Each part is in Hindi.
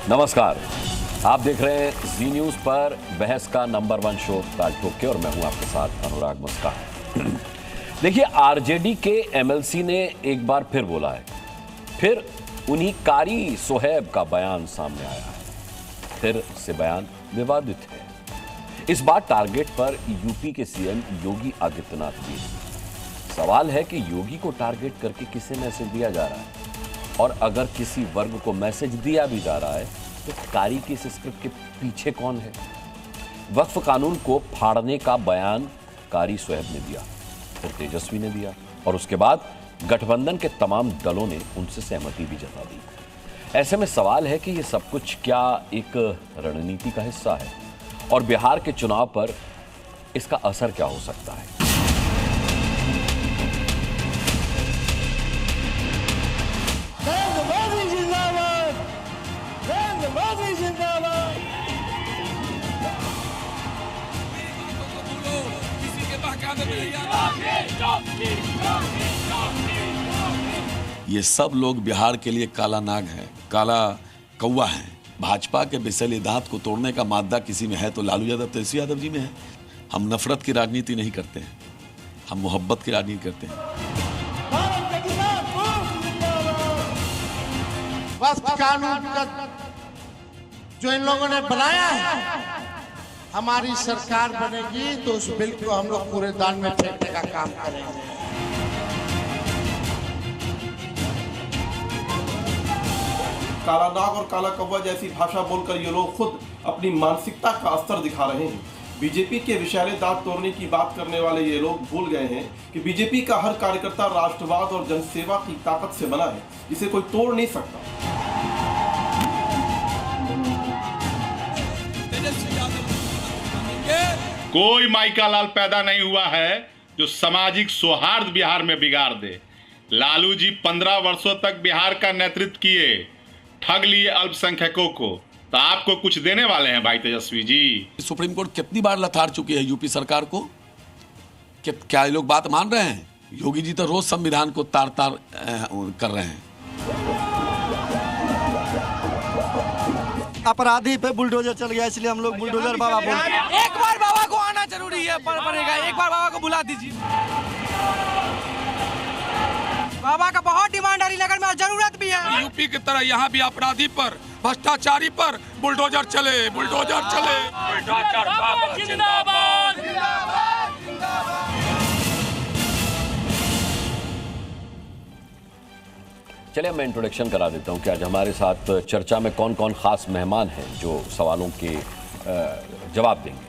नमस्कार, आप देख रहे हैं जी न्यूज पर बहस का नंबर 1 शो ताज ठोक के, और मैं हूं आपके साथ अनुराग मुस्कान। देखिए, आरजेडी के एमएलसी ने एक बार फिर बोला है, फिर उन्हीं कारी सोहेब का बयान सामने आया है। फिर से बयान विवादित है। इस बार टारगेट पर यूपी के सीएम योगी आदित्यनाथ भी है। सवाल है कि योगी को टारगेट करके किसे मैसेज दिया जा रहा है, और अगर किसी वर्ग को मैसेज दिया भी जा रहा है तो कारी की इस स्क्रिप्ट के पीछे कौन है? वक्फ कानून को फाड़ने का बयान कारी सोहेब ने दिया, फिर तेजस्वी ने दिया, और उसके बाद गठबंधन के तमाम दलों ने उनसे सहमति भी जता दी। ऐसे में सवाल है कि यह सब कुछ क्या एक रणनीति का हिस्सा है, और बिहार के चुनाव पर इसका असर क्या हो सकता है? ये सब लोग बिहार के लिए काला नाग है, काला कौवा है। भाजपा के बिसले दांत को तोड़ने का मादा किसी में है तो लालू यादव, तेजस्वी यादव जी में है। हम नफरत की राजनीति नहीं करते हैं, हम मोहब्बत की राजनीति करते हैं। वक्फ कानून का जो इन लोगों ने बनाया है, हमारी सरकार बनेगी तो उस बिल को हम लोग कूड़ेदान में फेंकने का काम करेंगे। काला नाग और काला कौवा जैसी भाषा बोलकर ये लोग खुद अपनी मानसिकता का अस्तर दिखा रहे हैं। बीजेपी के विषैले दांत तोड़ने की बात करने वाले ये लोग भूल गए हैं कि बीजेपी का हर कार्यकर्ता राष्ट्रवाद और जनसेवा की ताकत से बना है, इसे कोई तोड़ नहीं सकता। कोई माइका लाल पैदा नहीं हुआ है जो सामाजिक सौहार्द बिहार में बिगाड़ दे। लालू जी 15 वर्षों तक बिहार का नेतृत्व किए, ठग लिए अल्पसंख्यकों को, तो आपको कुछ देने वाले हैं भाई तेजस्वी जी। सुप्रीम कोर्ट कितनी बार लथाड़ चुकी है यूपी सरकार को? क्या ये लोग बात मान रहे हैं? योगी जी तो रोज संविधान को तार तार कर रहे हैं। अपराधी पे बुलडोजर चल गया, इसलिए हम लोग बुलडोजर बाबा बोल रहे हैं। एक बार बाबा को आना जरूरी है, पड़ेगा। एक बार बाबा को बुला दीजिए। बाबा का बहुत डिमांड हरिनगर में और जरूरत भी है। यूपी की तरह यहाँ भी अपराधी पर, भ्रष्टाचारी पर बुलडोजर चले, बुलडोजर चले। जिंदाबाद। चलिए मैं इंट्रोडक्शन करा देता हूं कि आज हमारे साथ चर्चा में कौन कौन खास मेहमान हैं जो सवालों के जवाब देंगे।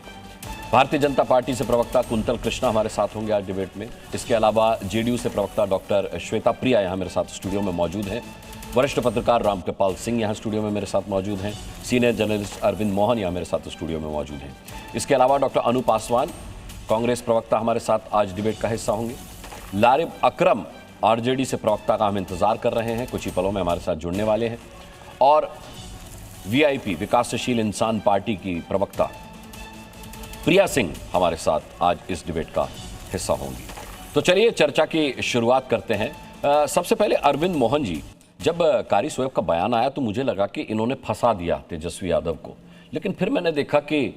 भारतीय जनता पार्टी से प्रवक्ता कुंतल कृष्णा हमारे साथ होंगे आज डिबेट में। इसके अलावा जेडीयू से प्रवक्ता डॉक्टर श्वेता प्रिया यहाँ मेरे साथ स्टूडियो में मौजूद हैं। वरिष्ठ पत्रकार रामकृपाल सिंह यहाँ स्टूडियो में मेरे साथ मौजूद हैं। सीनियर जर्नलिस्ट अरविंद मोहन यहाँ मेरे साथ स्टूडियो में मौजूद हैं। इसके अलावा डॉक्टर अनु पासवान कांग्रेस प्रवक्ता हमारे साथ आज डिबेट का हिस्सा होंगे। लारिब अकरम आरजेडी से प्रवक्ता का हम इंतजार कर रहे हैं, कुछ ही पलों में हमारे साथ जुड़ने वाले हैं। और वीआईपी विकासशील इंसान पार्टी की प्रवक्ता प्रिया सिंह हमारे साथ आज इस डिबेट का हिस्सा होंगी। तो चलिए चर्चा की शुरुआत करते हैं। सबसे पहले अरविंद मोहन जी, जब कारी सोहेब का बयान आया तो मुझे लगा कि इन्होंने फंसा दिया तेजस्वी यादव को, लेकिन फिर मैंने देखा कि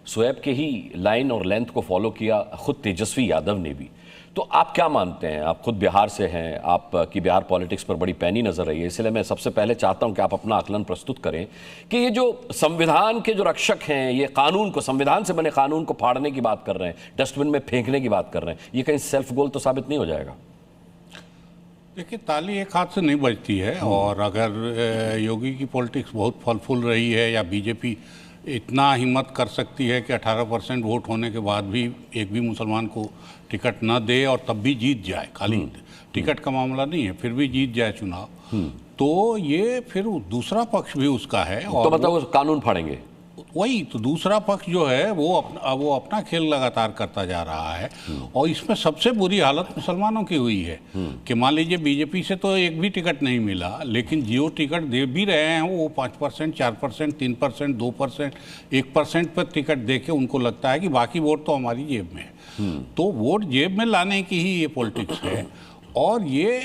सोहेब के ही लाइन और लेंथ को फॉलो किया खुद तेजस्वी यादव ने भी। तो आप क्या मानते हैं? आप खुद बिहार से हैं, आपकी बिहार पॉलिटिक्स पर बड़ी पैनी नजर रही है, इसलिए मैं सबसे पहले चाहता हूं कि आप अपना आकलन प्रस्तुत करें कि ये जो संविधान के जो रक्षक हैं, ये कानून को, संविधान से बने कानून को फाड़ने की बात कर रहे हैं, डस्टबिन में फेंकने की बात कर रहे हैं, ये कहीं सेल्फ गोल तो साबित नहीं हो जाएगा? देखिए, ताली एक हाथ से नहीं बजती है, और अगर योगी की पॉलिटिक्स बहुत फल फूल रही है या बीजेपी इतना हिम्मत कर सकती है कि 18% वोट होने के बाद भी एक भी मुसलमान को टिकट न दे और तब भी जीत जाए, खाली टिकट का मामला नहीं है, फिर भी जीत जाए चुनाव, तो ये फिर दूसरा पक्ष भी उसका है। और तो मतलब वो कानून फाड़ेंगे? वही तो दूसरा पक्ष जो है वो अपना खेल लगातार करता जा रहा है। और इसमें सबसे बुरी हालत मुसलमानों की हुई है कि मान लीजिए बीजेपी से तो एक भी टिकट नहीं मिला, लेकिन जो टिकट दे भी रहे हैं वो 5%, 4%, 3%, 2%, 1% पर टिकट दे के उनको लगता है कि बाकी वोट तो हमारी जेब में है। तो वोट जेब में लाने की ही ये पॉलिटिक्स है। और ये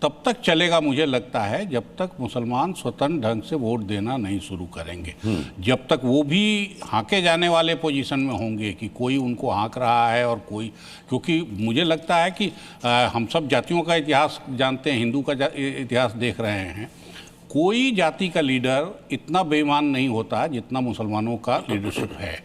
तब तक चलेगा मुझे लगता है जब तक मुसलमान स्वतंत्र ढंग से वोट देना नहीं शुरू करेंगे। जब तक वो भी हाँके जाने वाले पोजीशन में होंगे कि कोई उनको हाँक रहा है और कोई, क्योंकि मुझे लगता है कि हम सब जातियों का इतिहास जानते हैं, हिंदू का इतिहास देख रहे हैं, कोई जाति का लीडर इतना बेईमान नहीं होता जितना मुसलमानों का लीडरशिप है।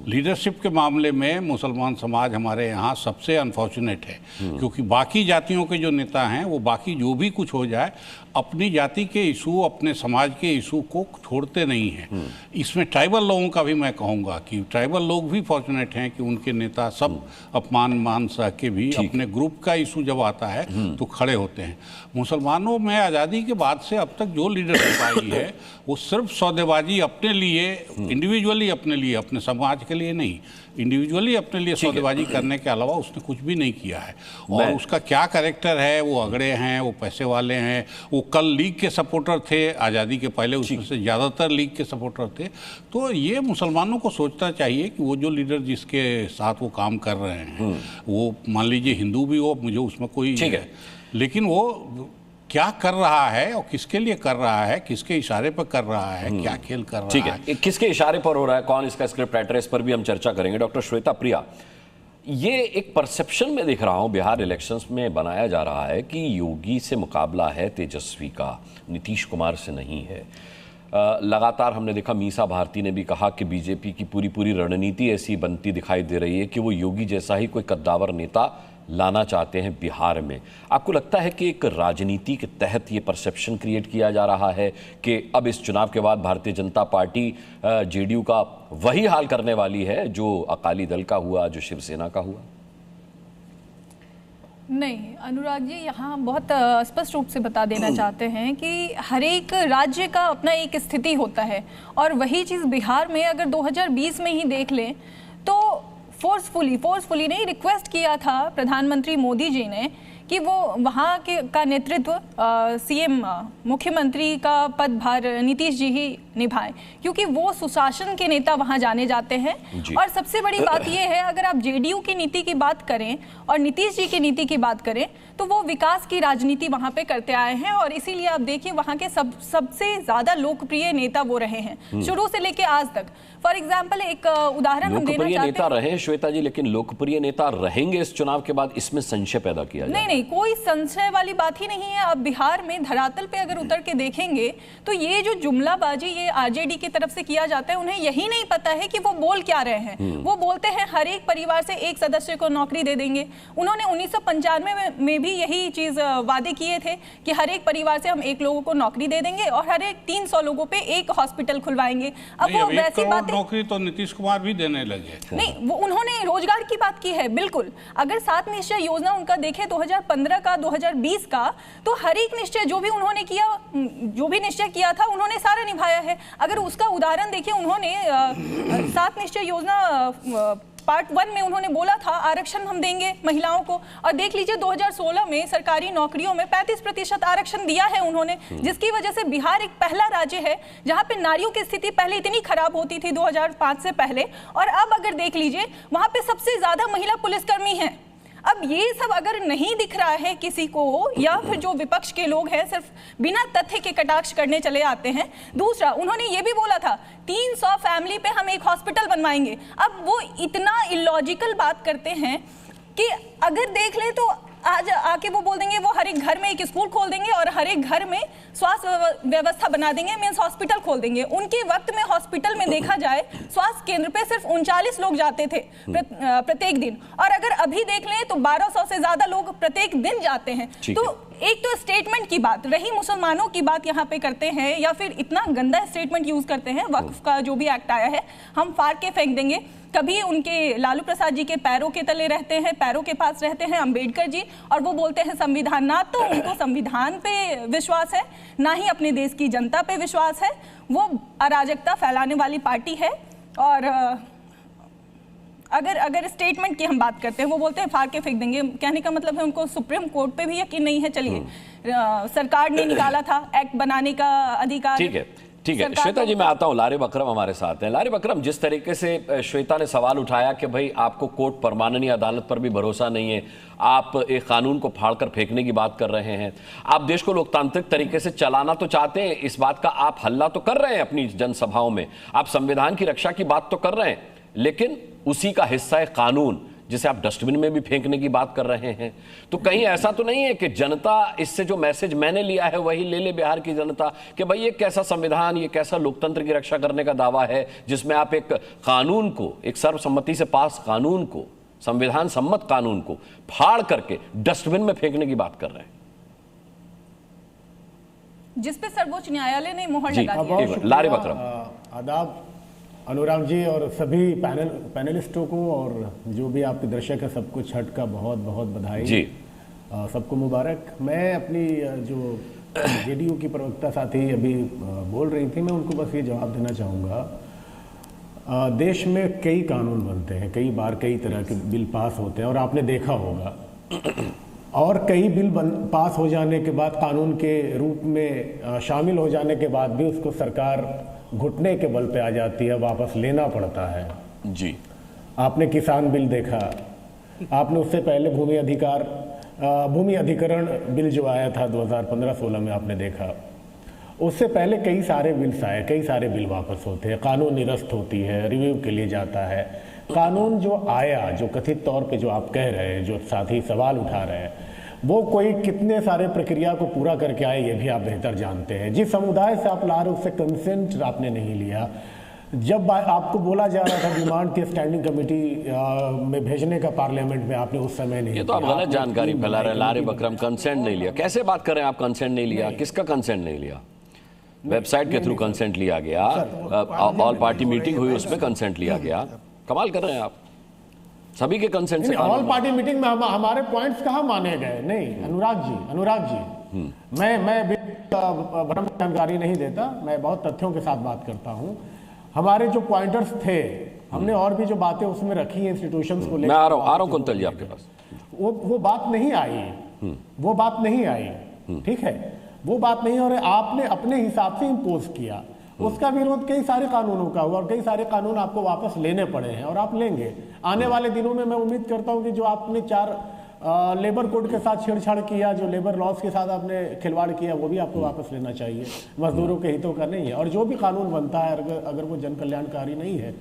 लीडरशिप के मामले में मुसलमान समाज हमारे यहाँ सबसे अनफॉर्चुनेट है, क्योंकि बाकी जातियों के जो नेता हैं वो बाकी जो भी कुछ हो जाए अपनी जाति के इशू, अपने समाज के इशू को छोड़ते नहीं हैं। इसमें ट्राइबल लोगों का भी मैं कहूँगा कि ट्राइबल लोग भी फॉर्चुनेट हैं कि उनके नेता सब अपमान मान सह के भी अपने ग्रुप का इशू जब आता है तो खड़े होते हैं। मुसलमानों में आज़ादी के बाद से अब तक जो लीडरशिप आई है वो सिर्फ सौदेबाजी अपने लिए, इंडिविजुअली अपने लिए, अपने समाज के लिए नहीं, इंडिविजुअली अपने लिए सौदेबाजी करने के अलावा उसने कुछ भी नहीं किया है। और उसका क्या कैरेक्टर है, वो अगड़े हैं, वो पैसे वाले हैं, वो कल लीग के सपोर्टर थे आज़ादी के पहले, उसमें से ज़्यादातर लीग के सपोर्टर थे। तो ये मुसलमानों को सोचना चाहिए कि वो जो लीडर जिसके साथ वो काम कर रहे हैं वो मान लीजिए हिंदू भी हो, मुझे उसमें कोई, लेकिन वो क्या कर रहा है और किसके लिए कर रहा है, किसके इशारे पर कर रहा है, क्या खेल कर रहा है। ठीक है, किसके इशारे पर हो रहा है, कौन इसका स्क्रिप्ट राइटर, इस पर भी हम चर्चा करेंगे। डॉक्टर श्वेता प्रिया, ये एक परसेप्शन में देख रहा हूं बिहार इलेक्शंस में बनाया जा रहा है कि योगी से मुकाबला है तेजस्वी का, नीतीश कुमार से नहीं है। लगातार हमने देखा मीसा भारती ने भी कहा कि बीजेपी की पूरी रणनीति ऐसी बनती दिखाई दे रही है कि वो योगी जैसा ही कोई कद्दावर नेता लाना चाहते हैं बिहार में। आपको लगता है कि एक राजनीति के तहत ये परसेप्शन क्रिएट किया जा रहा है कि अब इस चुनाव के बाद भारतीय जनता पार्टी जेडीयू का वही हाल करने वाली है जो अकाली दल का हुआ, जो शिवसेना का हुआ? नहीं अनुराग जी, यहाँ हम बहुत स्पष्ट रूप से बता देना चाहते हैं कि हर एक राज्य का अपना एक स्थिति होता है, और वही चीज़ बिहार में अगर 2020 में ही देख लें तो फोर्सफुली नहीं, रिक्वेस्ट किया था प्रधानमंत्री मोदी जी ने कि वो वहाँ के का नेतृत्व सीएम मुख्यमंत्री का पदभार नीतीश जी ही निभाएं, क्योंकि वो सुशासन के नेता वहाँ जाने जाते हैं। और सबसे बड़ी बात ये है, अगर आप जेडीयू की नीति की बात करें और नीतीश जी की नीति की बात करें तो वो विकास की राजनीति वहाँ पे करते आए हैं, और इसीलिए आप देखिए वहाँ के सबसे ज़्यादा लोकप्रिय नेता वो रहे हैं शुरू से लेके आज तक। फॉर एग्जाम्पल एक उदाहरण हम देना चाहते हैं। नेता रहे श्वेता जी, लेकिन लोकप्रिय नेता रहेंगे इस चुनाव के बाद, इसमें संशय पैदा किया जाए? नहीं, कोई संशय वाली बात ही नहीं है। अब बिहार में धरातल पे अगर उतर के देखेंगे तो ये जो जुमलाबाजी ये आरजेडी की तरफ से किया जाता है, उन्हें यही नहीं पता है कि वो बोल क्या रहे हैं। वो बोलते हैं हर एक परिवार से एक सदस्य को नौकरी दे देंगे। उन्होंने 1995 में भी यही चीज वादे किए थे कि हर एक परिवार से हम एक लोगों को नौकरी दे देंगे और हर एक 300 लोगों पे एक हॉस्पिटल खुलवाएंगे। अब वो वैसी बातें, नौकरी तो नीतीश कुमार भी देने लगे। नहीं, वो उन्होंने रोजगार की बात की है। बिल्कुल, अगर 7 निश्चय योजना उनका देखे 2015 का 2020 का, तो हर एक निश्चय जो भी उन्होंने किया, जो भी निश्चय किया था उन्होंने सारा निभाया है। अगर उसका उदाहरण देखिए, उन्होंने 7 निश्चय योजना पार्ट 1 में उन्होंने बोला था आरक्षण हम देंगे महिलाओं को, और देख लीजिए 2016 में सरकारी नौकरियों में 35% आरक्षण दिया है उन्होंने, जिसकी वजह से बिहार एक पहला राज्य है जहां पे नारियों की स्थिति पहले इतनी खराब होती थी 2005 से पहले, और अब अगर देख लीजिए वहां पे सबसे ज्यादा महिला पुलिसकर्मी हैं। अब ये सब अगर नहीं दिख रहा है किसी को, या फिर जो विपक्ष के लोग हैं सिर्फ बिना तथ्य के कटाक्ष करने चले आते हैं। दूसरा, उन्होंने ये भी बोला था 300 फैमिली पे हम एक हॉस्पिटल बनवाएंगे। अब वो इतना इलॉजिकल बात करते हैं कि अगर देख ले तो आज आके वो बोल देंगे वो हर एक घर में एक स्कूल खोल देंगे और हर एक घर में स्वास्थ्य व्यवस्था बना देंगे, मीन्स हॉस्पिटल खोल देंगे। उनके वक्त में हॉस्पिटल में देखा जाए स्वास्थ्य केंद्र पे सिर्फ 39 लोग जाते थे प्रत्येक दिन, और अगर अभी देख लें तो 1200 से ज्यादा लोग प्रत्येक दिन जाते हैं। तो एक तो स्टेटमेंट की बात रही, मुसलमानों की बात यहाँ पे करते हैं, या फिर इतना गंदा स्टेटमेंट यूज करते हैं, वक्फ का जो भी एक्ट आया है हम फाड़ के फेंक देंगे। कभी उनके लालू प्रसाद जी के पैरों के तले रहते हैं, पैरों के पास रहते हैं अंबेडकर जी, और वो बोलते हैं संविधान। ना तो उनको संविधान पे विश्वास है, ना ही अपने देश की जनता पे विश्वास है। वो अराजकता फैलाने वाली पार्टी है। और अगर स्टेटमेंट की हम बात करते हैं, वो बोलते हैं फाड़ के फेंक देंगे, कहने का मतलब है उनको सुप्रीम कोर्ट पे भी यकीन नहीं है। चलिए, सरकार ने निकाला था एक्ट बनाने का अधिकार। ठीक है श्वेता जी, मैं आता हूं। लारिब अकरम हमारे साथ हैं। लारिब अकरम, जिस तरीके से श्वेता ने सवाल उठाया कि भाई आपको कोर्ट पर, माननीय अदालत पर भी भरोसा नहीं है, आप एक कानून को फाड़कर फेंकने की बात कर रहे हैं, आप देश को लोकतांत्रिक तरीके से चलाना तो चाहते हैं, इस बात का आप हल्ला तो कर रहे हैं अपनी जनसभाओं में, आप संविधान की रक्षा की बात तो कर रहे हैं, लेकिन उसी का हिस्सा है कानून जिसे आप डस्टबिन में भी फेंकने की बात कर रहे हैं। तो कहीं ऐसा तो नहीं है कि जनता, इससे जो मैसेज मैंने लिया है वही ले ले बिहार की जनता, कि भाई ये कैसा संविधान, ये कैसा लोकतंत्र की रक्षा करने का दावा है जिसमें आप एक कानून को, एक सर्वसम्मति से पास कानून को, संविधान सम्मत कानून को फाड़ करके डस्टबिन में फेंकने की बात कर रहे हैं, जिसपे सर्वोच्च न्यायालय ने मुहर लगा दी। लारिब अकरम। आदाब अनुराग जी और सभी पैनलिस्टों को, और जो भी आपके दर्शक हैं सबको छठ का बहुत बहुत बधाई जी, सबको मुबारक। मैं अपनी जो जेडीयू की प्रवक्ता साथी अभी बोल रही थी, मैं उनको बस ये जवाब देना चाहूँगा, देश में कई कानून बनते हैं, कई बार कई तरह के बिल पास होते हैं और आपने देखा होगा, और कई बिल पास हो जाने के बाद, कानून के रूप में शामिल हो जाने के बाद भी उसको सरकार घुटने के बल पे आ जाती है, वापस लेना पड़ता है जी। आपने किसान बिल देखा, आपने उससे पहले भूमि अधिकरण बिल जो आया था 2015-16 में आपने देखा, उससे पहले कई सारे बिल्स आए, कई सारे बिल वापस होते हैं, कानून निरस्त होती है, रिव्यू के लिए जाता है। कानून जो आया, जो कथित तौर पे जो आप कह रहे हैं, जो साथी सवाल उठा रहे हैं, वो कोई कितने सारे प्रक्रिया को पूरा करके आए ये भी आप बेहतर जानते हैं। जिस समुदाय से आप ला रहे उससे कंसेंट आपने नहीं लिया। जब आपको बोला जा रहा था डिमांड की स्टैंडिंग कमेटी में भेजने का पार्लियामेंट में, आपने उस समय नहीं, ये तो आप गलत जानकारी फैला रहे हैं। लारिब अकरम, कंसेंट नहीं लिया, कैसे बात कर रहे हैं आप? कंसेंट नहीं लिया, किसका कंसेंट नहीं लिया? वेबसाइट के थ्रू कंसेंट लिया गया, ऑल पार्टी मीटिंग हुई उसमें कंसेंट लिया गया, कमाल कर रहे हैं आप। सभी के कंसेंट से ऑल पार्टी मीटिंग में हमारे पॉइंट्स कहाँ माने गए? नहीं अनुराग जी मैं भ्रम जानकारी नहीं देता, मैं बहुत तथ्यों के साथ बात करता हूँ। हमारे जो पॉइंटर्स थे, हमने और भी जो बातें उसमें रखी हैं इंस्टीट्यूशंस को लेकर, मैं आ रहा हूँ कुंतल जी आपके पास, वो बात नहीं आई, ठीक है, वो बात नहीं, और आपने अपने हिसाब से इम्पोज किया। उसका विरोध कई सारे कानूनों का हुआ और कई सारे कानून आपको वापस लेने पड़े हैं और आप लेंगे आने वाले दिनों में। मैं उम्मीद करता हूं कि जो आपने 4 लेबर कोड के साथ छेड़छाड़ किया, जो लेबर लॉज के साथ आपने खिलवाड़ किया, वो भी आपको वापस लेना चाहिए। मजदूरों के हितों का नहीं है, और जो भी कानून बनता है अगर वो जन कल्याणकारी नहीं है,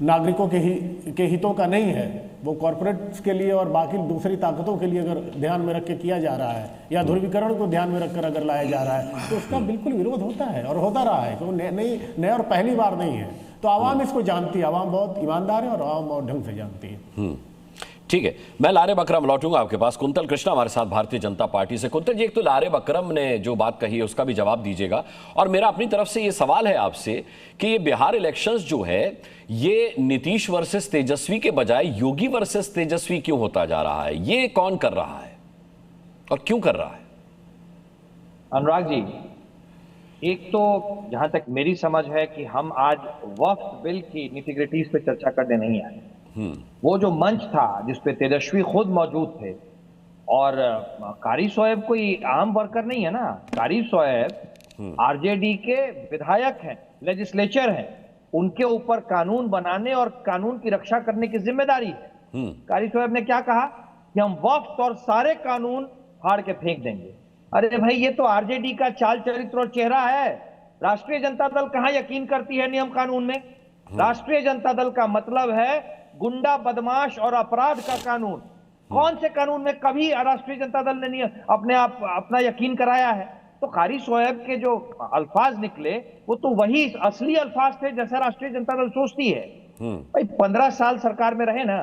नागरिकों के हितों का नहीं है, वो कॉर्पोरेट्स के लिए और बाकी दूसरी ताकतों के लिए अगर ध्यान में रख के किया जा रहा है, या ध्रुवीकरण को ध्यान में रखकर अगर लाया जा रहा है, तो उसका बिल्कुल विरोध होता है और होता रहा है। तो नया और पहली बार नहीं है। तो आवाम इसको जानती है, आवाम बहुत ईमानदार है और आवाम बहुत ढंग से जानती है। ठीक है, मैं लारिब अकरम लौटूंगा आपके पास। कुंतल कृष्णा हमारे साथ भारतीय जनता पार्टी से। कुंतल जी, एक तो लारिब अकरम ने जो बात कही है उसका भी जवाब दीजिएगा, और मेरा अपनी तरफ से ये सवाल है आपसे कि ये बिहार इलेक्शंस जो है, ये नीतीश वर्सेस तेजस्वी के बजाय योगी वर्सेस तेजस्वी क्यों होता जा रहा है? ये कौन कर रहा है और क्यों कर रहा है? अनुराग जी, एक तो जहां तक मेरी समझ है कि हम आज वक्फ बिल की निटिग्रिटीज पे चर्चा करने नहीं आए। वो जो मंच था जिसपे तेजस्वी खुद मौजूद थे, और कारी सोएब कोई आम वर्कर नहीं है ना, कारी सोएब आरजेडी के विधायक हैं, लेजिस्लेचर हैं, उनके ऊपर कानून बनाने और कानून की रक्षा करने की जिम्मेदारी है। कारी सोएब ने क्या कहा कि हम वक्फ और सारे कानून फाड़ के फेंक देंगे। अरे भाई, ये तो आरजेडी का चाल चरित्र और चेहरा है। राष्ट्रीय जनता दल कहां यकीन करती है नियम कानून में? राष्ट्रीय जनता दल का मतलब है गुंडा, बदमाश और अपराध का कानून। कौन से कानून में कभी राष्ट्रीय जनता दल ने अपना यकीन कराया है? तो कारी सोएब के जो अल्फाज निकले वो तो वही असली अल्फाज थे जैसा राष्ट्रीय जनता दल सोचती है। भाई 15 साल सरकार में रहे ना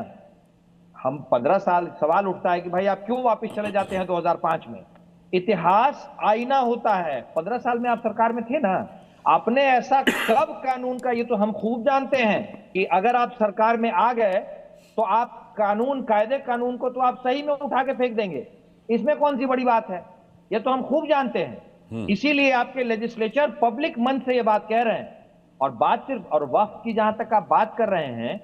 हम, 15 साल सवाल उठता है कि भाई आप क्यों वापस चले जाते हैं 2005 में? इतिहास आईना होता है। 15 साल में आप सरकार में थे ना, आपने ऐसा कब कानून का, ये तो हम खूब जानते हैं कि अगर आप सरकार में आ गए तो आप कायदे कानून को तो आप सही में उठा के फेंक देंगे। इसमें कौन सी बड़ी बात है? ये तो हम खूब जानते हैं। इसीलिए आपके लेजिस्लेचर पब्लिक मन से ये बात कह रहे हैं। और बात सिर्फ, और वक्फ की जहां तक आप बात कर रहे हैं,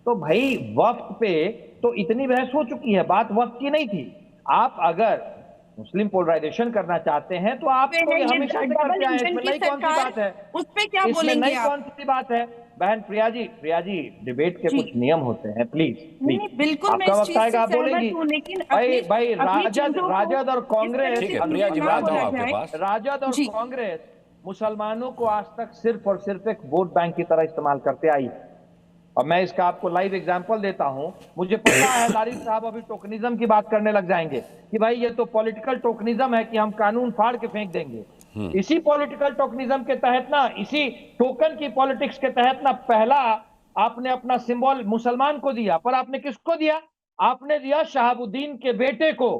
तो भाई वक्फ पे तो इतनी बहस हो चुकी है, बात वक्फ की नहीं थी। आप अगर मुस्लिम पोलराइजेशन करना चाहते हैं तो आप तो ये हमेशा से करते आए, इसमें नई कौन सी बात है? उस पे क्या इसमें बोलेंगे नई आप? कौन सी बात है? बहन प्रिया जी डिबेट के कुछ नियम होते हैं, प्लीज नहीं, बिल्कुल मैं आपका इस वक्त चीज आएगा, से आप बोलेंगी। सहमत हूं, लेकिन भाई अपनी राजद और कांग्रेस, ठीक है प्रिया जी, मैं आता हूं आपके पास। राजद और कांग्रेस मुसलमानों को आज तक सिर्फ और सिर्फ एक वोट बैंक की तरह इस्तेमाल करते आई है। और मैं इसका आपको लाइव एग्जांपल देता हूं। मुझे पता है लारी साहब अभी टोकनिज्म की बात करने लग जाएंगे कि भाई ये तो पॉलिटिकल टोकनिज्म है कि हम कानून फाड़ के फेंक देंगे। इसी पॉलिटिकल टोकनिज्म के तहत ना, इसी टोकन की पॉलिटिक्स के तहत ना, पहला आपने अपना सिंबल मुसलमान को दिया, पर आपने किसको दिया? आपने दिया शहाबुद्दीन के बेटे को,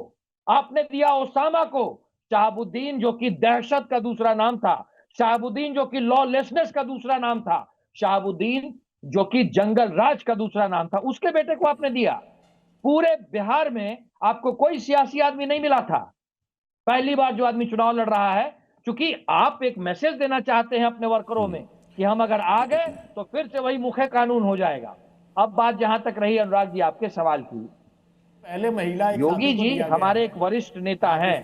आपने दिया ओसामा को। शहाबुद्दीन जो कि दहशत का दूसरा नाम था, शहाबुद्दीन जो कि लॉलेसनेस का दूसरा नाम था, शहाबुद्दीन जो कि जंगल राज का दूसरा नाम था, उसके बेटे को आपने दिया। पूरे बिहार में आपको कोई सियासी आदमी नहीं मिला था, पहली बार जो आदमी चुनाव लड़ रहा है, क्योंकि आप एक मैसेज देना चाहते हैं अपने वर्करों में कि हम अगर आ गए तो फिर से वही मुखे कानून हो जाएगा। अब बात जहां तक रही अनुराग जी आपके सवाल की, पहले महिला योगी जी हमारे एक वरिष्ठ नेता हैं,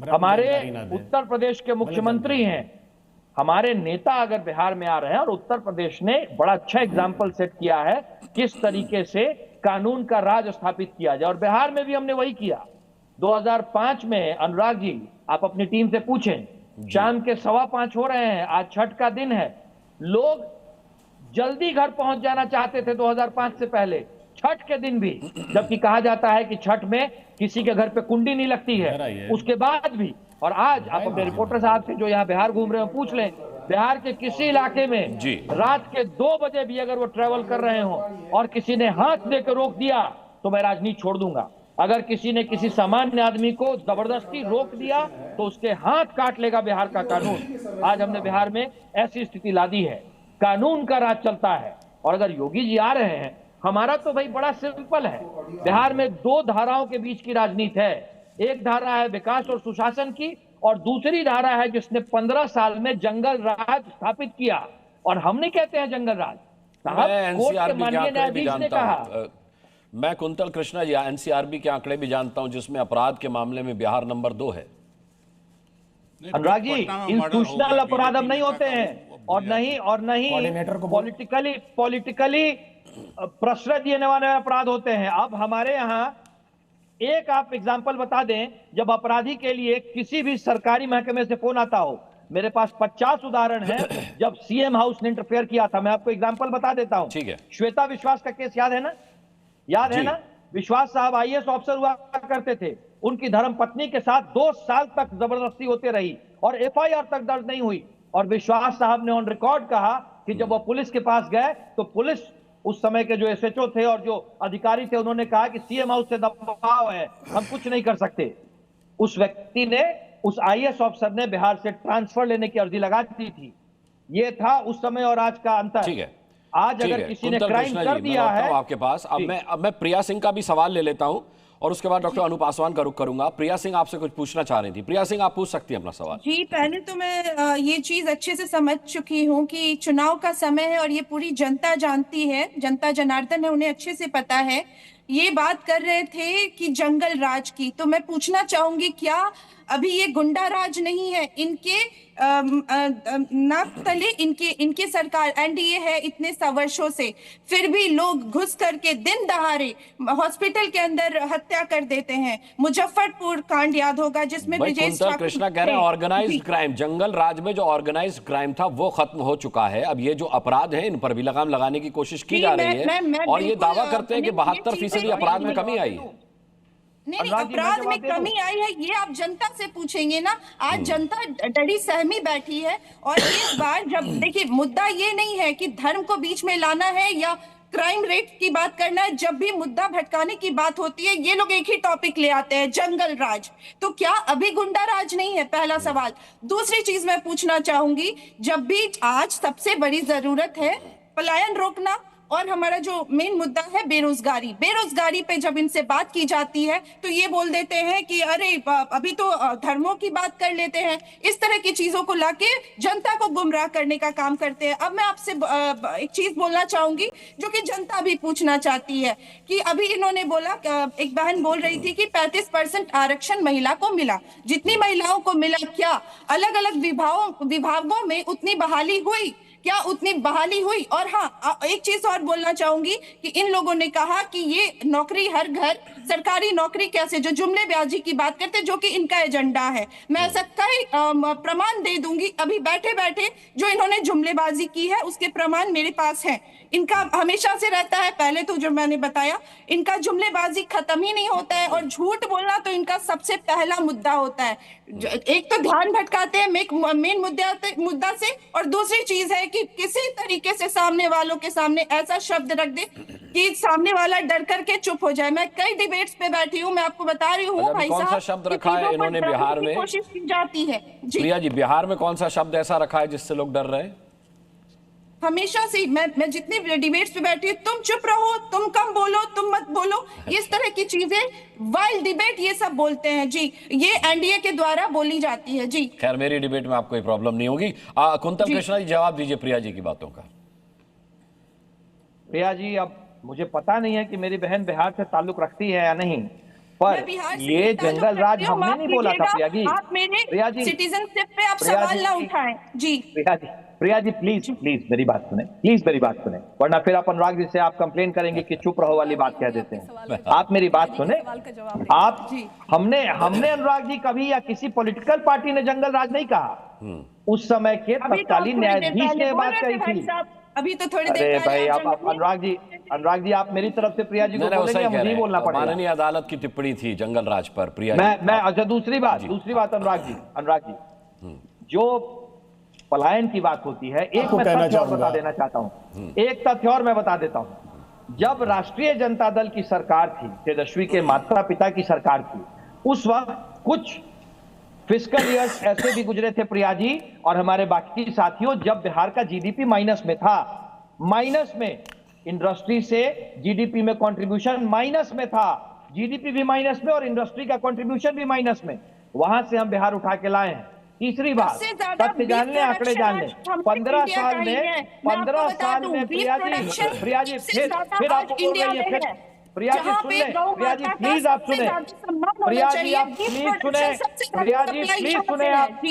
हमारे उत्तर प्रदेश के मुख्यमंत्री हैं। हमारे नेता अगर बिहार में आ रहे हैं, और उत्तर प्रदेश ने बड़ा अच्छा एग्जाम्पल सेट किया है किस तरीके से कानून का राज स्थापित किया जाए, और बिहार में भी हमने वही किया। 2005 में अनुराग जी आप अपनी टीम से पूछें, शाम के 5:15 हो रहे हैं, आज छठ का दिन है, लोग जल्दी घर पहुंच जाना चाहते थे 2005 से पहले, छठ के दिन भी, जबकि कहा जाता है कि छठ में किसी के घर पे कुंडी नहीं लगती है, उसके बाद भी। और आज आप अपने रिपोर्टर साहब से जो यहाँ बिहार घूम रहे हो पूछ लें, बिहार के किसी इलाके में रात के 2 बजे भी अगर वो ट्रेवल कर रहे हो और किसी ने हाथ देकर रोक दिया तो मैं राजनीति छोड़ दूंगा। अगर किसी ने किसी सामान्य आदमी को जबरदस्ती रोक दिया तो उसके हाथ काट लेगा बिहार का कानून। आज हमने बिहार में ऐसी स्थिति ला दी है, कानून का राज चलता है। और अगर योगी जी आ रहे हैं, हमारा तो भाई बड़ा सिंपल है, बिहार में 2 धाराओं के बीच की राजनीति है। एक धारा है विकास और सुशासन की, और दूसरी धारा है जिसने 15 साल में जंगल राज स्थापित किया। और हम नहीं कहते हैं जंगल राज, साहब कोर्ट के माननीय न्यायाधीश ने कहा। मैं कुंतल कृष्णा जी एनसीआरबी के आंकड़े भी जानता हूं, जिसमें अपराध के मामले में बिहार नंबर 2 है। अनुराग जी, इंस्टीट्यूशनल अपराध अब नहीं होते हैं, और नहीं पॉलिटिकली प्रश्रय देने वाले अपराध होते हैं। अब हमारे यहाँ एक आप एग्जाम्पल बता दें, जब अपराधी के लिए किसी भी सरकारी महकमे से फोन आता हो, मेरे पास 50 उदाहरण है जब सीएम हाउस ने इंटरफेयर किया था। मैं आपको एग्जाम्पल बता देता हूं। ठीक है। श्वेता विश्वास का केस याद है ना? याद है ना? विश्वास साहब आईएएस ऑफिसर हुआ करते थे, उनकी धर्मपत्नी के साथ 2 साल तक जबरदस्ती होते रही और एफआईआर तक दर्ज नहीं हुई। और विश्वास साहब ने ऑन रिकॉर्ड कहा कि जब वो पुलिस के पास गए तो पुलिस, उस समय के जो एसएचओ थे और जो अधिकारी थे, उन्होंने कहा कि सीएम हाउस से दबाव है, हम कुछ नहीं कर सकते। उस व्यक्ति ने, उस आईएएस ऑफिसर ने बिहार से ट्रांसफर लेने की अर्जी लगा दी थी। ये था उस समय और आज का अंतर। ठीक है। आज अगर किसी ने क्राइम कर दिया है, आपके पास अब मैं प्रिया सिंह का भी सवाल ले लेता हूं और उसके बाद डॉक्टर अनु पासवान का रुख करूंगा। प्रिया सिंह आपसे कुछ पूछना चाह रही थी। प्रिया सिंह, आप पूछ सकती हैं अपना सवाल। जी, पहले तो मैं ये चीज अच्छे से समझ चुकी हूँ कि चुनाव का समय है और ये पूरी जनता जानती है, जनता जनार्दन है, उन्हें अच्छे से पता है। ये बात कर रहे थे कि जंगल राज की, तो मैं पूछना चाहूंगी, क्या अभी ये गुंडा राज नहीं है? इनके नाक तले इनके सरकार एनडीए है इतने वर्षों से, फिर भी लोग घुस करके दिन दहाड़े हॉस्पिटल के अंदर हत्या कर देते हैं। मुजफ्फरपुर कांड याद होगा जिसमें कुंतल कृष्णा कह रहे हैं ऑर्गेनाइज्ड क्राइम, जंगल राज में जो ऑर्गेनाइज्ड क्राइम था वो खत्म हो चुका है। अब ये जो अपराध है इन पर भी लगाम लगाने की कोशिश की जा रही है और ये दावा करते हैं कि 72% अपराध में कमी आई है। नहीं, अपराध में कमी आई है ये आप जनता से पूछेंगे ना। आज जनता डरी सहमी बैठी है। और इस बार जब देखिए, मुद्दा ये नहीं है कि धर्म को बीच में लाना है या क्राइम रेट की बात करना है। जब भी मुद्दा भटकाने की बात होती है, ये लोग एक ही टॉपिक ले आते हैं, जंगल राज। तो क्या अभी गुंडा राज नहीं है? पहला सवाल। दूसरी चीज मैं पूछना चाहूंगी, जब भी आज सबसे बड़ी जरूरत है पलायन रोकना और हमारा जो मेन मुद्दा है बेरोजगारी, बेरोजगारी पे जब इनसे बात की जाती है तो ये बोल देते हैं कि अरे अभी तो धर्मों की बात कर लेते हैं। इस तरह की चीजों को लाके जनता को गुमराह करने का काम करते हैं। अब मैं आपसे एक चीज बोलना चाहूंगी जो कि जनता भी पूछना चाहती है कि अभी इन्होंने बोला, एक बहन बोल रही थी कि 35% आरक्षण महिला को मिला। जितनी महिलाओं को मिला, क्या अलग अलग विभागों में उतनी बहाली हुई? क्या उतनी बहाली हुई? और हाँ, एक चीज और बोलना चाहूंगी कि इन लोगों ने कहा कि ये नौकरी हर घर, सरकारी नौकरी कैसे, जो जुमलेबाजी की बात करते, जो कि इनका एजेंडा है। मैं ऐसा कई प्रमाण दे दूंगी। अभी बैठे बैठे जो इन्होंने जुमलेबाजी की है उसके प्रमाण मेरे पास हैं। इनका हमेशा से रहता है, पहले तो जो मैंने बताया, इनका जुमलेबाजी खत्म ही नहीं होता है और झूठ बोलना तो इनका सबसे पहला मुद्दा होता है। एक तो ध्यान भटकाते हैं मेन मुद्दा से, और दूसरी चीज है कि किसी तरीके से सामने वालों के सामने ऐसा शब्द रख दे कि सामने वाला डर करके चुप हो जाए। मैं कई डिबेट्स पे बैठी हूँ, मैं आपको बता रही हूँ भाई साहब, कौन सा शब्द रखा है इन्होंने बिहार में? कोशिश की जाती है जी। प्रिया जी, बिहार में कौन सा शब्द ऐसा रखा है जिससे लोग डर रहे हैं? हमेशा से मैं जितनी डिबेट्स पे बैठी हूँ, तुम चुप रहो, तुम कम बोलो, तुम मत बोलो, इस तरह की चीजें वाइल्ड डिबेट ये सब बोलते हैं जी। ये एनडीए के द्वारा बोली जाती है जी। खैर, मेरी डिबेट में आपको कोई प्रॉब्लम नहीं होगी। कुंतल कृष्णा जी, जवाब दीजिए प्रिया जी की बातों का। प्रिया जी, अब मुझे पता नहीं है कि मेरी बहन बिहार से ताल्लुक रखती है या नहीं, पर ये जंगल राज हमने नहीं बोला था प्रिया जी। आप मेरे सिटीजनशिप पे आप सवाल ना उठाएं जी। प्रिया जी प्लीज मेरी बात सुने, प्लीज मेरी बात सुने, वरना फिर आप अनुराग जी से आप कंप्लेन करेंगे कि चुप रहो वाली बात कह देते हैं। आप मेरी बात सुने। आप हमने अनुराग जी कभी या किसी पॉलिटिकल पार्टी ने जंगल राज नहीं कहा। उस समय के तत्कालीन न्यायाधीश ने बात कही थी। अभी तो थोड़ी देर अरे भाई, आप अनुराग जी आप मेरी तरफ से प्रिया जी को बोलेंगे, मुझे नहीं बोलना पड़ेगा। माननीय अदालत की टिप्पणी थी जंगल राज पर। प्रिया मैं अच्छा, दूसरी बात अनुराग जी, जो पलायन की बात होती है, एक मैं तथ्य और बता देना चाहता हूं, एक तथ्य और मैं बता देता हूं। जब राष्ट्रीय जनता दल की सरकार थी, तेजस्वी के माता पिता की सरकार थी, उस वक्त कुछ फिस्कल ईयर्स ऐसे भी गुजरे थे प्रिया जी और हमारे बाकी साथियों, जब बिहार का जीडीपी माइनस में था, माइनस में, इंडस्ट्री से जीडीपी में कंट्रीब्यूशन माइनस में था, जीडीपी भी माइनस में और इंडस्ट्री का कंट्रीब्यूशन भी माइनस में। वहां से हम बिहार उठा के लाए हैं। तीसरी बात, तथ्य जानने, आंकड़े जानने, 15 साल में प्रिया जी फिर आप बोल रही है, फिर प्रिया जी सुन ले, प्रिया जी प्लीज आप सुने, प्रिया जी आप प्लीज सुने, प्रिया जी प्लीज सुने आप।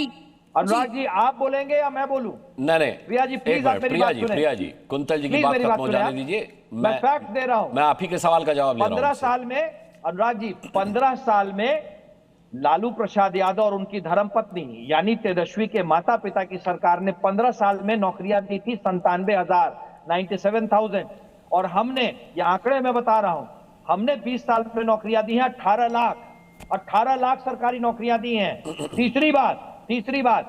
अनुराग जी आप बोलेंगे या मैं बोलूं? नहीं, प्रिया जी प्लीज आप मेरी बात सुने। प्रिया जी, कुंतल जी की बात खत्म हो जाने दीजिए। मैं फैक्ट दे रहा हूं, मैं आप ही के सवाल का जवाब ले रहा हूं। 15 साल में अनुराग जी, 15 साल में लालू प्रसाद यादव और उनकी धर्मपत्नी यानी तेजस्वी के माता पिता की सरकार ने 15 साल में नौकरियां दी थी 97,000 और हमने, ये आंकड़े मैं बता रहा हूं, हमने 20 साल में नौकरियां दी हैं 18 लाख सरकारी नौकरियां दी हैं। तीसरी बात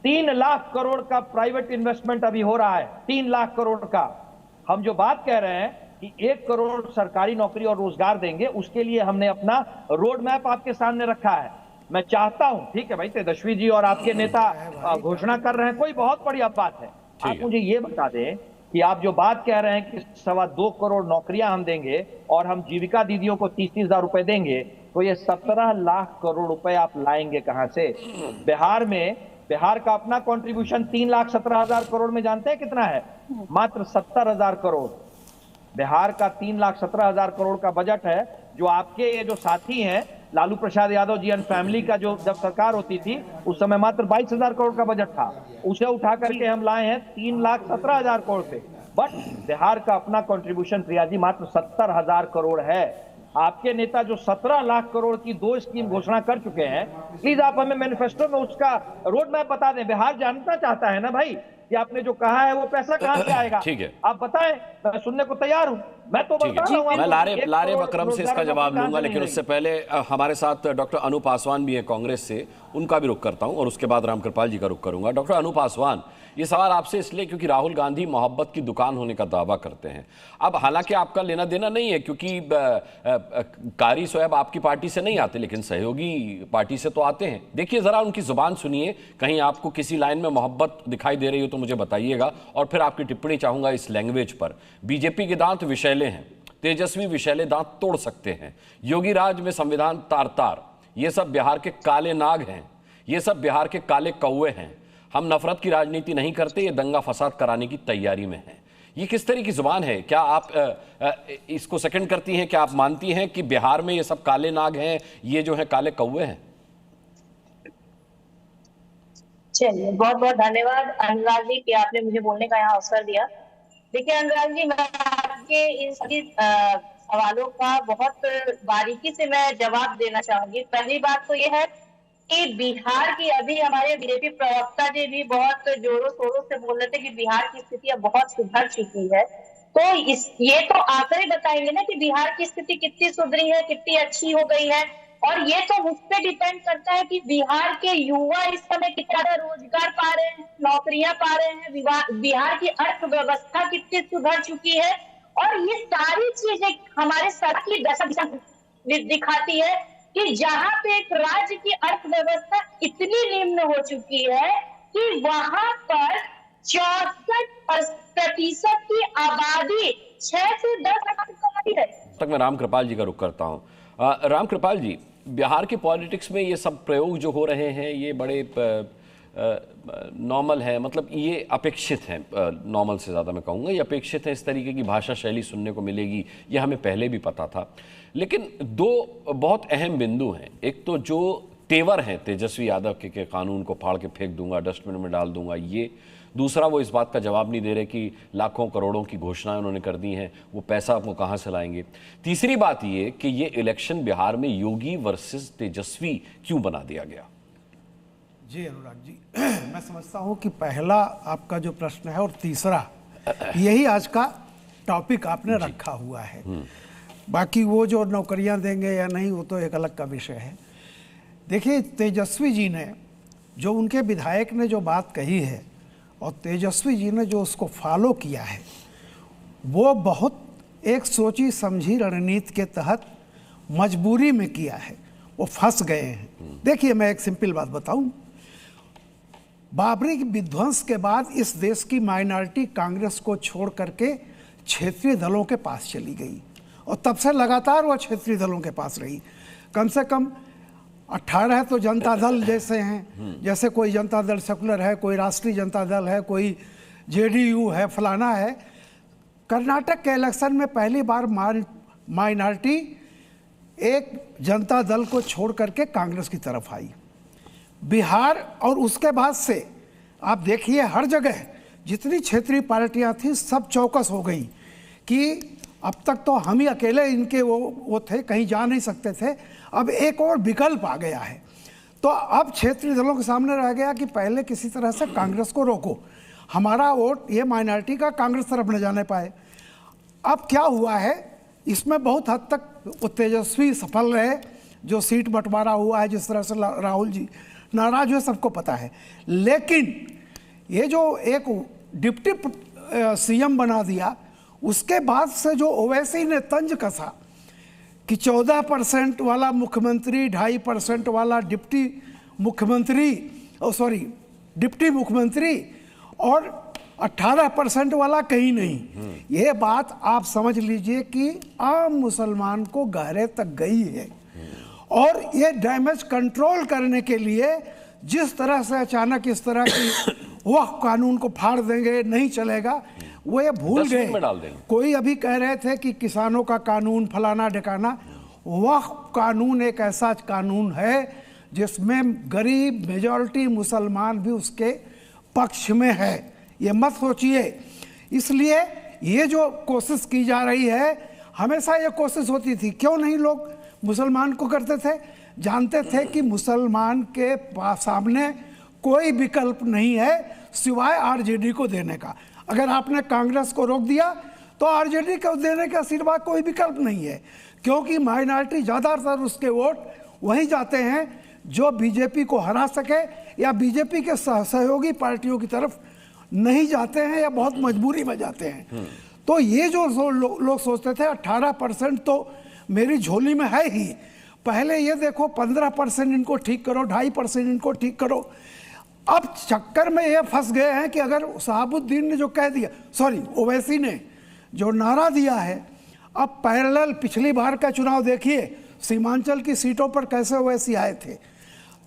3 लाख करोड़ का प्राइवेट इन्वेस्टमेंट अभी हो रहा है, 3 लाख करोड़ का। हम जो बात कह रहे हैं कि 1 करोड़ सरकारी नौकरी और रोजगार देंगे, उसके लिए हमने अपना रोड मैप आपके सामने रखा है। मैं चाहता हूं, ठीक है भाई, तेजस्वी जी और आपके नेता घोषणा कर रहे हैं, कोई बहुत बढ़िया बात है। आप मुझे ये बता दें कि आप जो बात कह रहे हैं कि 2.25 करोड़ नौकरियां हम देंगे और हम जीविका दीदियों को 30-30 हजार रुपए देंगे, तो ये 17 लाख करोड़ रुपए आप लाएंगे कहां से? बिहार का अपना कंट्रीब्यूशन 3,17,000 करोड़ में जानते हैं कितना है? मात्र 70,000 करोड़। बिहार का 3,17,000 करोड़ का बजट है, जो आपके ये जो साथी हैं लालू प्रसाद यादव जी एंड फैमिली का, जो जब सरकार होती थी उस समय मात्र 22,000 करोड़ का बजट था, उसे उठा करके हम लाए हैं 3,17,000 करोड़ पे। बट बिहार का अपना कंट्रीब्यूशन प्रिया जी मात्र 70,000 करोड़ है। आपके नेता जो 17 लाख करोड़ की 2 स्कीम घोषणा कर चुके हैं, प्लीज आप हमें मैनिफेस्टो में उसका रोड मैप बता दें। बिहार जानना चाहता है ना भाई कि आपने जो कहा है वो पैसा कहां से आएगा, ठीक है, आप बताएं, मैं सुनने को तैयार हूं। मैं तो बता रहा हूं, मैं लारे बकरम से इसका जवाब लूंगा, लेकिन उससे पहले हमारे साथ डॉक्टर अनु पासवान भी है कांग्रेस से, उनका भी रुख करता हूं और उसके बाद रामकृपाल जी का रुख करूंगा। डॉक्टर अनु पासवान, ये सवाल आपसे इसलिए क्योंकि राहुल गांधी मोहब्बत की दुकान होने का दावा करते हैं। अब हालांकि आपका लेना देना नहीं है, क्योंकि कारी सोएब आपकी पार्टी से नहीं आते, लेकिन सहयोगी पार्टी से तो आते हैं। देखिए जरा उनकी जुबान सुनिए, कहीं आपको किसी लाइन में मोहब्बत दिखाई दे रही हो तो तो मुझे बताइएगा, और फिर आपकी टिप्पणी चाहूंगा इस लैंग्वेज पर। बीजेपी के दांत विषैले हैं, तेजस्वी विषैले दांत तोड़ सकते हैं, योगी राज में संविधान तार तार, ये सब बिहार के काले नाग हैं, ये सब बिहार के काले कौवे हैं। हम नफरत की राजनीति नहीं करते, ये दंगा फसाद कराने की तैयारी में है। ये किस तरह की जुबान है? क्या आप इसको सेकंड करती हैं? क्या आप मानती हैं कि बिहार में ये सब काले नाग हैं, ये जो है काले कौवे हैं? चलिए, बहुत बहुत धन्यवाद अनुराग जी कि आपने मुझे बोलने का यहाँ अवसर दिया। देखिए अनुराग जी, मैं आपके इन सभी सवालों का बहुत बारीकी से मैं जवाब देना चाहूंगी। पहली बात तो ये है कि बिहार की, अभी हमारे बीजेपी प्रवक्ता जी भी बहुत जोरों शोरों से बोल रहे थे कि बिहार की स्थिति अब बहुत सुधर चुकी है। तो ये तो आंकड़े बताएंगे ना कि बिहार की स्थिति कितनी सुधरी है, कितनी अच्छी हो गई है। और ये तो मुझ पे डिपेंड करता है कि बिहार के युवा इस समय कितना रोजगार पा रहे हैं, नौकरियां पा रहे हैं, बिहार की अर्थव्यवस्था कितनी सुधर चुकी है। और ये सारी चीजें हमारे सरकार की दशा दिखाती है कि जहां पे एक राज्य की अर्थव्यवस्था इतनी निम्न हो चुकी है कि वहां पर 64% की आबादी 6 से 10 लाख तक है। तक मैं राम कृपाल जी का रुख करता हूं। राम कृपाल जी, बिहार की पॉलिटिक्स में ये सब प्रयोग जो हो रहे हैं ये बड़े नॉर्मल है, मतलब ये अपेक्षित है, नॉर्मल से ज़्यादा मैं कहूँगा ये अपेक्षित है। इस तरीके की भाषा शैली सुनने को मिलेगी, ये हमें पहले भी पता था। लेकिन दो बहुत अहम बिंदु हैं। एक तो जो तेवर हैं तेजस्वी यादव के कानून को फाड़ के फेंक दूंगा, डस्टबिन में डाल दूंगा, ये। दूसरा, वो इस बात का जवाब नहीं दे रहे कि लाखों करोड़ों की घोषणाएं उन्होंने कर दी हैं, वो पैसा आपको कहाँ से लाएंगे। तीसरी बात ये कि ये इलेक्शन बिहार में योगी वर्सेस तेजस्वी क्यों बना दिया गया? जी अनुराग जी, मैं समझता हूँ कि पहला आपका जो प्रश्न है और तीसरा यही आज का टॉपिक आपने रखा हुआ है। बाकी वो जो नौकरियां देंगे या नहीं वो तो एक अलग का विषय है। देखिए, तेजस्वी जी ने जो, उनके विधायक ने जो बात कही है और तेजस्वी जी ने जो उसको फॉलो किया है, वो बहुत एक सोची समझी रणनीति के तहत मजबूरी में किया है। वो फंस गए हैं। देखिए, मैं एक सिंपल बात बताऊं, बाबरी विध्वंस के बाद इस देश की माइनॉरिटी कांग्रेस को छोड़ करके क्षेत्रीय दलों के पास चली गई और तब से लगातार वो क्षेत्रीय दलों के पास रही। कम से कम 18 तो जनता दल जैसे हैं, जैसे कोई जनता दल सेकुलर है, कोई राष्ट्रीय जनता दल है, कोई जेडीयू है, फलाना है। कर्नाटक के इलेक्शन में पहली बार माइनॉरिटी एक जनता दल को छोड़ करके कांग्रेस की तरफ आई। बिहार और उसके बाद से आप देखिए हर जगह जितनी क्षेत्रीय पार्टियां थी सब चौकस हो गई कि अब तक तो हम ही अकेले इनके वो थे, कहीं जा नहीं सकते थे। अब एक और विकल्प आ गया है। तो अब क्षेत्रीय दलों के सामने रह गया कि पहले किसी तरह से कांग्रेस को रोको, हमारा वोट ये माइनॉरिटी का कांग्रेस तरफ न जाने पाए। अब क्या हुआ है, इसमें बहुत हद तक तेजस्वी सफल रहे। जो सीट बंटवारा हुआ है, जिस तरह से राहुल जी नाराज हुए, सबको पता है। लेकिन ये जो एक डिप्टी सीएम बना दिया, उसके बाद से जो ओवैसी ने तंज कसा कि 14% वाला मुख्यमंत्री, 2.5% वाला डिप्टी मुख्यमंत्री और 18% वाला कहीं नहीं। ये बात आप समझ लीजिए कि आम मुसलमान को गहरे तक गई है। और ये डैमेज कंट्रोल करने के लिए जिस तरह से अचानक इस तरह की वक्फ कानून को फाड़ देंगे, नहीं चलेगा, वो ये भूल गए। कोई अभी कह रहे थे कि किसानों का कानून फलाना ढकाना। वक्फ कानून एक ऐसा कानून है जिसमें गरीब मेजॉरिटी मुसलमान भी उसके पक्ष में है। ये मत सोचिए। इसलिए ये जो कोशिश की जा रही है, हमेशा ये कोशिश होती थी, क्यों नहीं लोग मुसलमान को करते थे? जानते थे कि मुसलमान के सामने कोई विकल्प नहीं है सिवाय आरजेडी को देने का। अगर आपने कांग्रेस को रोक दिया तो आरजेडी को देने का सिवा कोई विकल्प नहीं है, क्योंकि माइनॉरिटी ज़्यादातर उसके वोट वहीं जाते हैं जो बीजेपी को हरा सके या बीजेपी के सहयोगी पार्टियों की तरफ नहीं जाते हैं या बहुत मजबूरी में जाते हैं। तो ये जो लोग सोचते थे 18% तो मेरी झोली में है ही, पहले ये देखो 15% इनको ठीक करो, 2.5% इनको ठीक करो। अब चक्कर में ये फंस गए हैं कि अगर शहाबुद्दीन ने जो कह दिया, सॉरी ओवैसी ने जो नारा दिया है, अब पैरेलल पिछली बार का चुनाव देखिए, सीमांचल की सीटों पर कैसे ओवैसी आए थे।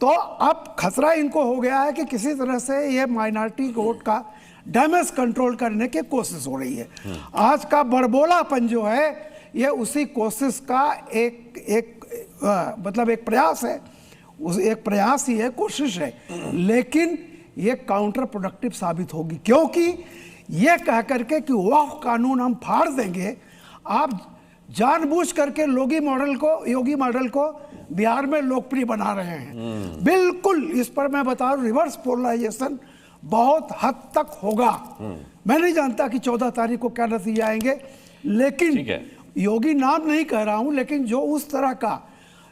तो अब खतरा इनको हो गया है कि किसी तरह से ये माइनॉरिटी वोट का डैमेज कंट्रोल करने की कोशिश हो रही है। आज का बड़बोलापन जो है ये उसी कोशिश का मतलब एक प्रयास है, एक प्रयास ही है, कोशिश है, लेकिन ये काउंटर प्रोडक्टिव साबित होगी, क्योंकि ये कह करके कि वह कानून हम फाड़ देंगे, आप जानबूझ करके योगी मॉडल को बिहार में लोकप्रिय बना रहे हैं। बिल्कुल इस पर मैं बता रहा हूं, रिवर्स पोलराइजेशन बहुत हद तक होगा। मैं नहीं जानता कि 14 तारीख को क्या नतीजे आएंगे, लेकिन योगी नाम नहीं कह रहा हूं, लेकिन जो उस तरह का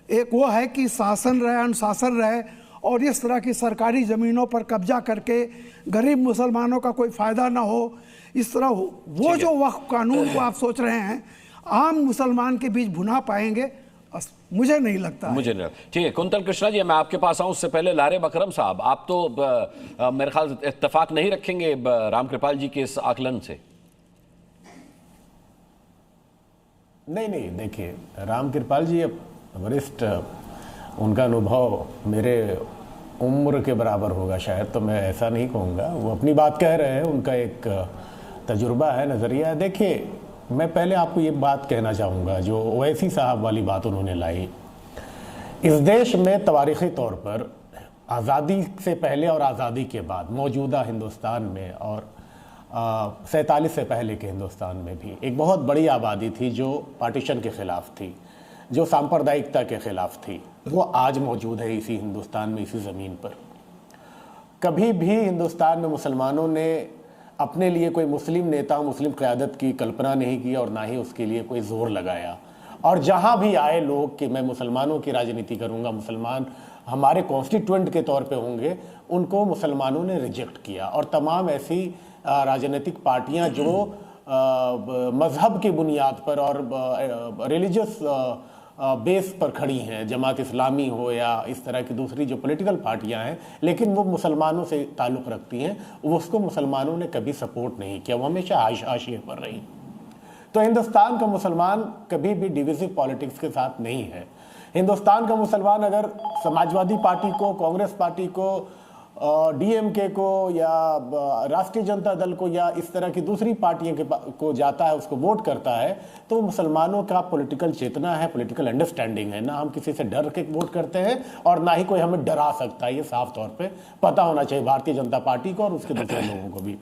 एक वो है कि शासन रहे, अनुशासन रहे, और इस तरह की सरकारी ज़मीनों पर कब्जा करके गरीब मुसलमानों का कोई फ़ायदा ना हो, इस तरह वो जो वक्फ कानून को आप सोच रहे हैं आम मुसलमान के बीच भुना पाएंगे, मुझे नहीं लगता। मुझे नहीं लगता। ठीक है कुंतल कृष्णा जी, मैं आपके पास आऊँ उससे पहले लारे बकरम साहब, आप तो मेरे ख्याल इत्तेफाक नहीं रखेंगे रामकृपाल जी के इस आकलन से? नहीं, देखिए रामकृपाल जी वरिष्ठ, उनका अनुभव मेरे उम्र के बराबर होगा शायद, तो मैं ऐसा नहीं कहूँगा। वो अपनी बात कह रहे हैं, उनका एक तजुर्बा है, नज़रिया है। देखिए मैं पहले आपको ये बात कहना चाहूँगा, जो ओवैसी साहब वाली बात उन्होंने लाई, इस देश में तवारीख़ी तौर पर आज़ादी से पहले और आज़ादी के बाद मौजूदा हिंदुस्तान में और 47 से पहले के हिंदुस्तान में भी एक बहुत बड़ी आबादी थी जो पार्टीशन के ख़िलाफ़ थी, जो सांप्रदायिकता के ख़िलाफ़ थी। वो आज मौजूद है इसी हिंदुस्तान में, इसी ज़मीन पर। कभी भी हिंदुस्तान में मुसलमानों ने अपने लिए कोई मुस्लिम नेता, मुस्लिम क़यादत की कल्पना नहीं की और ना ही उसके लिए कोई ज़ोर लगाया। और जहाँ भी आए लोग कि मैं मुसलमानों की राजनीति करूँगा, मुसलमान हमारे कॉन्स्टिट्यूएंट के तौर पे होंगे, उनको मुसलमानों ने रिजेक्ट किया। और तमाम ऐसी राजनीतिक पार्टियाँ जो मज़हब की बुनियाद पर और रिलीजियस बेस पर खड़ी हैं, जमात इस्लामी हो या इस तरह की दूसरी जो पॉलिटिकल पार्टियां हैं, लेकिन वो मुसलमानों से ताल्लुक़ रखती हैं, उसको मुसलमानों ने कभी सपोर्ट नहीं किया, वो हमेशा हाशिए पर रही। तो हिंदुस्तान का मुसलमान कभी भी डिविजिव पॉलिटिक्स के साथ नहीं है। हिंदुस्तान का मुसलमान अगर समाजवादी पार्टी को, कांग्रेस पार्टी को, डीएमके को या राष्ट्रीय जनता दल को या इस तरह की दूसरी पार्टियों को जाता है, उसको वोट करता है, तो मुसलमानों का पॉलिटिकल चेतना है, पॉलिटिकल अंडरस्टैंडिंग है। ना हम किसी से डर के वोट करते हैं और ना ही कोई हमें डरा सकता है, ये साफ तौर पे पता होना चाहिए भारतीय जनता पार्टी को और उसके दूसरे लोगों को भी।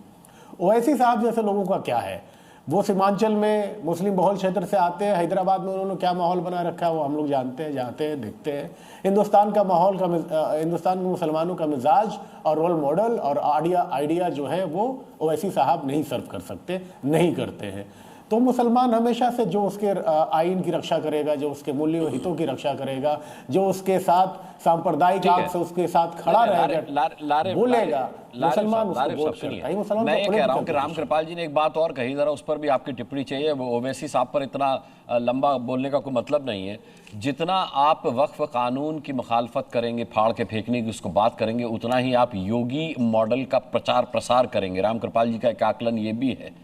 ओवैसी साहब जैसे लोगों का क्या है, वो सीमांचल में मुस्लिम बहुल क्षेत्र से आते हैं, हैदराबाद में उन्होंने क्या माहौल बना रखा है वो हम लोग जानते हैं, जाते हैं, देखते हैं। हिंदुस्तान का माहौल का, हिंदुस्तान के मुसलमानों का मिजाज और रोल मॉडल और आइडिया जो है वो ओवैसी साहब नहीं सर्व कर सकते, नहीं करते हैं। तो मुसलमान हमेशा से जो उसके आइन की रक्षा करेगा, जो उसके मूल्य हितों की रक्षा करेगा, जो उसके साथ सांप्रदायिक आग से उसके साथ खड़ा रहेगा, बोलेगा, मुसलमान उसको वोट करता है। मैं ये कह रहा हूँ कि रामकृपाल जी ने एक बात और कही, जरा उस पर भी आपकी टिप्पणी चाहिए। ओवैसी साहब पर इतना लंबा बोलने का कोई मतलब नहीं है। जितना आप वक्फ कानून की मुखालफत करेंगे, फाड़ के फेंकने की उसको बात करेंगे, उतना ही आप योगी मॉडल का प्रचार प्रसार करेंगे। रामकृपाल जी का एक आकलन ये भी है।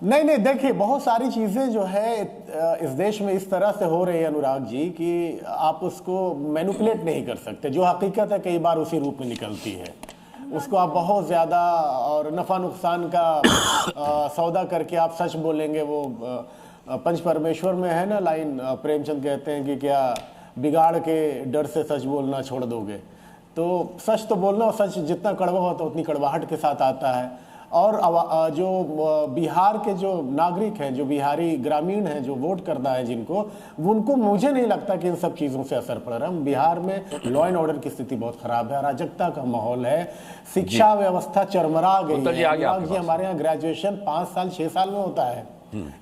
नहीं, देखिए बहुत सारी चीज़ें जो है इस देश में इस तरह से हो रही है अनुराग जी कि आप उसको मैनिपुलेट नहीं कर सकते। जो हकीकत है कई बार उसी रूप में निकलती है, उसको आप बहुत ज़्यादा और नफ़ा नुकसान का सौदा करके आप सच बोलेंगे। वो पंच परमेश्वर में है ना लाइन, प्रेमचंद कहते हैं कि क्या बिगाड़ के डर से सच बोलना छोड़ दोगे। तो सच तो बोलना, और सच जितना कड़वा होता है उतनी कड़वाहट के साथ आता है। और जो बिहार के जो नागरिक हैं, जो बिहारी ग्रामीण हैं, जो वोट करना है जिनको, उनको मुझे नहीं लगता कि इन सब चीज़ों से असर पड़ रहा है। बिहार में लॉ एंड ऑर्डर की स्थिति बहुत ख़राब है, अराजकता का माहौल है, शिक्षा व्यवस्था चरमरा गई है। जी हमारे यहाँ ग्रेजुएशन 5 साल 6 साल में होता है।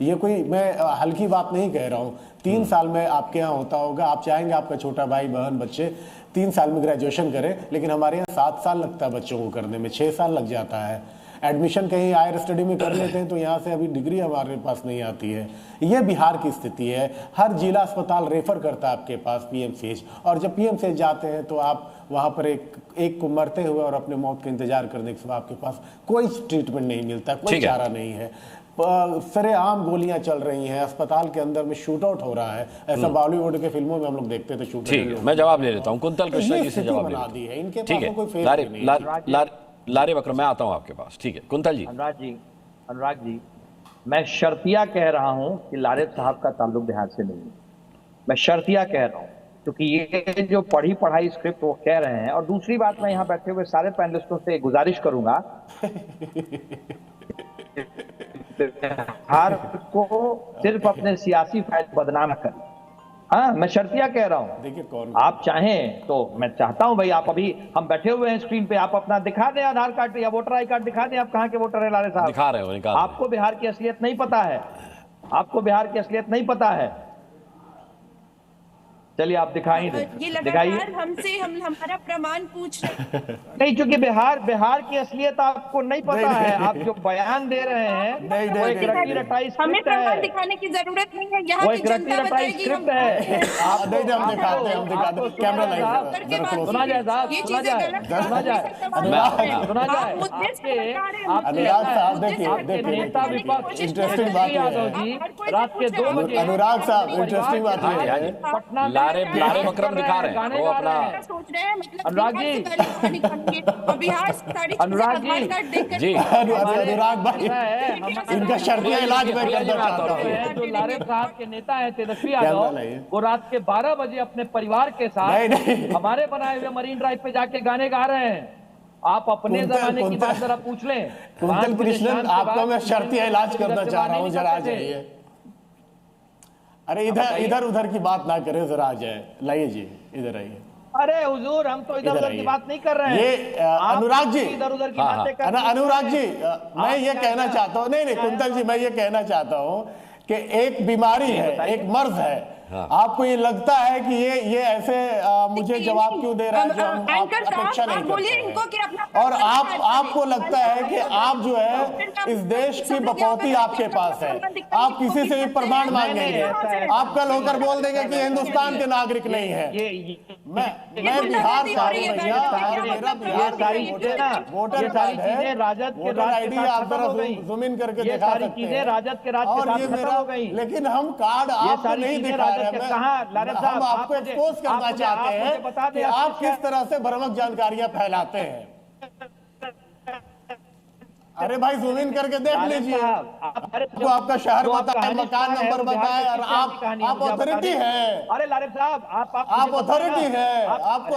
ये कोई मैं हल्की बात नहीं कह रहा हूँ। 3 साल में आपके यहाँ होता होगा, आप चाहेंगे आपका छोटा भाई बहन बच्चे 3 साल में ग्रेजुएशन करें, लेकिन हमारे यहाँ 7 साल लगता है बच्चों को करने में, 6 साल लग जाता है। एडमिशन कहीं हायर स्टडी में कर लेते हैं तो यहाँ से अभी डिग्री हमारे पास नहीं आती है। ये बिहार की स्थिति है। हर जिला अस्पताल रेफर करता है आपके पास पीएमसीएच, और जब पीएमसीएच जाते हैं तो आप वहाँ पर एक को मरते हुए और अपने मौत का इंतजार करने के बाद आपके पास कोई ट्रीटमेंट नहीं मिलता, कोई चारा नहीं है। सरेआम गोलियां चल रही हैं, अस्पताल के अंदर में शूट आउट हो रहा है। ऐसा बॉलीवुड के फिल्मों में हम लोग देखते थे शूट। ठीक है, मैं जवाब ले लेता हूँ। कुंतल कृष्णा जी से जवाब ले दी है इनके ठीक पास कोई फेस है। नहीं। लारे बकर, मैं आता हूँ आपके पास। ठीक है कुंतल जी। अनुराग जी, मैं शर्तिया कह रहा हूं कि लारेब साहब का ताल्लुक बिहार से नहीं है। मैं शर्तिया कह रहा हूं क्योंकि ये जो पढ़ी पढ़ाई स्क्रिप्ट वो कह रहे हैं। और दूसरी बात, मैं यहाँ बैठे हुए सारे पैनलिस्टों से गुजारिश करूंगा बिहार को सिर्फ अपने सियासी फायदे बदनाम कर। हाँ, मैं शर्तिया कह रहा हूँ। देखिए कौन, आप चाहें तो मैं चाहता हूं भाई, आप अभी हम बैठे हुए हैं स्क्रीन पे, आप अपना दिखा दें आधार कार्ड या वोटर आई कार्ड दिखा दें। आप कहाँ के वोटर है लारे साहब? दिखा रहे हो, निकाल। आपको बिहार की असलियत नहीं पता है, आपको बिहार की असलियत नहीं पता है। चलिए आप दिखाई दें, दिखाइए। हमसे हमारा प्रमाण पूछ रहे नहीं, क्योंकि बिहार की असलियत आपको नहीं पता है। आप जो बयान दे रहे हैं वो एक रटी रटाई हमें स्क्रिप्ट है। प्रमाण दिखाने की जरूरत नहीं है, यहाँ वो की एक रटी जनता रटाई बताएगी। स्क्रिप्ट है। हम दिखाते हैं कैमरा लाइव सुना जाए साहब, सुना जाए, सुना जाए, सुना जाए। अनुराग साहब देखिए, नेता विपक्ष इंटरेस्टिंग बात यादव जी रात के 2 बजे, अनुराग साहब इंटरेस्टिंग बात है, पटना लारे बकरम दिखा रहे हैं वो अपना। सोच रहे हैं मतलब अनुराग जी, बिहार सारी अनुराग जी, अनुराग भाई इनका शर्तिया इलाज में करना चाहता हूँ। जो लारेब साहब के नेता है तेजस्वी यादव, वो रात के 12 बजे अपने परिवार के साथ हमारे बनाए हुए मरीन ड्राइव पे जाके गाने गा रहे हैं। आप अपने जमाने की बात जरा पूछ लें। कुंतल कृष्णन, आपका मैं शर्तिया इलाज करना चाह रहा हूँ, जरा आ जाइए। अरे इधर उधर की बात ना करें, जरा आ जाए, लाइए जी, इधर आइए। अरे हुजूर, हम तो इधर उधर की बात नहीं कर रहे हैं। ये अनुराग जी, इधर उधर की बातें कर रहे हैं। अनुराग जी, मैं ये कहना चाहता हूँ, नहीं कुंतल जी, मैं ये कहना चाहता हूँ कि एक बीमारी है, एक मर्ज है। आपको ये लगता है कि ये ऐसे मुझे जवाब क्यों दे रहा है जो हम अपेक्षा नहीं करते? और आपको लगता है कि आप जो है इस देश की बकौती आपके पास है, आप किसी से भी प्रमाण मांगेंगे, आप कल होकर बोल देंगे कि हिंदुस्तान के नागरिक नहीं है। मैं बिहार का हूं भैया, मेरा बिहार सारी चीजें ना, वोटर सारी चीजें राजद के राज आईडी आप जरा जूम इन करके दिखा सकते हैं। राजद के राज और ये मेरा, लेकिन हम कार्ड आपको नहीं दिखा रहे हैं। हम आपको एक्सपोज करना चाहते हैं कि आप किस तरह से भ्रामक जानकारियां फैलाते हैं। अरे भाई जूम इन करके देख लीजिए, आपको आपका शहर बताए, मकान नंबर बताए, और आप अथॉरिटी है। अरे लारेब साहब, आप अथॉरिटी है, आपको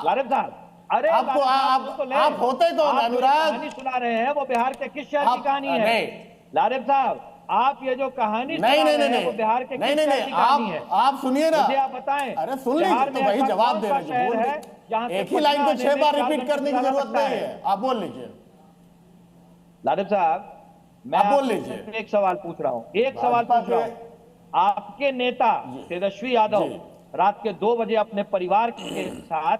लारेब साहब, अरे आपको आप होते कौन? अनुराग कहानी सुना रहे हैं, वो बिहार के किस शहर की कहानी है? लारेब साहब, आप ये जो कहानी नहीं, वो बिहार के किस शहर की कहानी है? आप सुनिए ना, मुझे आप बताएं। अरे सुन लीजिए तो भाई, जवाब दे रहे हैं। एक ही लाइन को 6 बार रिपीट करने की जरूरत नहीं है, आप बोल लीजिए। लारेब साहब, मैं बोल लीजिए। एक सवाल पूछ रहा हूँ, आपके नेता तेजस्वी यादव रात के 2 बजे अपने परिवार के साथ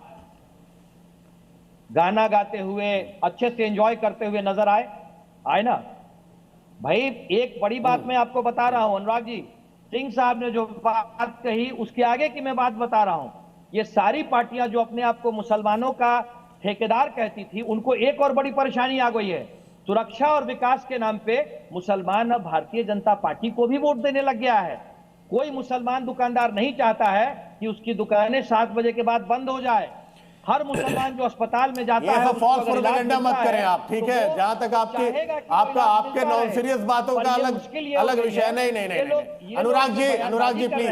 गाना गाते हुए, अच्छे से एंजॉय करते हुए नजर आए ना भाई? एक बड़ी बात मैं आपको बता रहा हूं अनुराग जी, सिंह साहब ने जो बात कही उसके आगे की मैं बात बता रहा हूं। ये सारी पार्टियां जो अपने आप को मुसलमानों का ठेकेदार कहती थी, उनको एक और बड़ी परेशानी आ गई है। सुरक्षा और विकास के नाम पे मुसलमान अब भारतीय जनता पार्टी को भी वोट देने लग गया है। कोई मुसलमान दुकानदार नहीं चाहता है कि उसकी दुकानें 7 बजे के बाद बंद हो जाए। हर मुसलमान जो अस्पताल में जाता है, फॉल्स प्रोपेगेंडा मत करें आप, ठीक है? जहां तक आपके नॉन सीरियस बातों का अलग विषय नहीं। अनुराग जी प्लीज,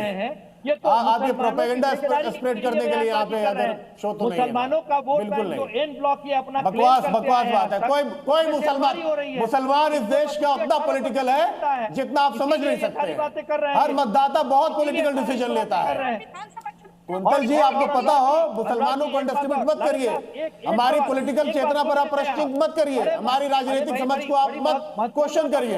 आप ये प्रोपेगेंडा स्प्रेड करने के लिए यहाँ पे अगर शो तो नहीं है। मुसलमानों का वोट बैंक जो एंड ब्लॉक ये अपना बकवास बात है। कोई मुसलमान इस देश का अपना पॉलिटिकल है जितना आप समझ नहीं सकते। हर मतदाता बहुत पॉलिटिकल डिसीजन लेता है। कुंतल जी, आपको पता हो, मुसलमानों को अंडरस्टिमेट मत करिए, हमारी पॉलिटिकल चेतना पर आप प्रश्न मत करिए, हमारी राजनीतिक समझ को आप मत क्वेश्चन करिए।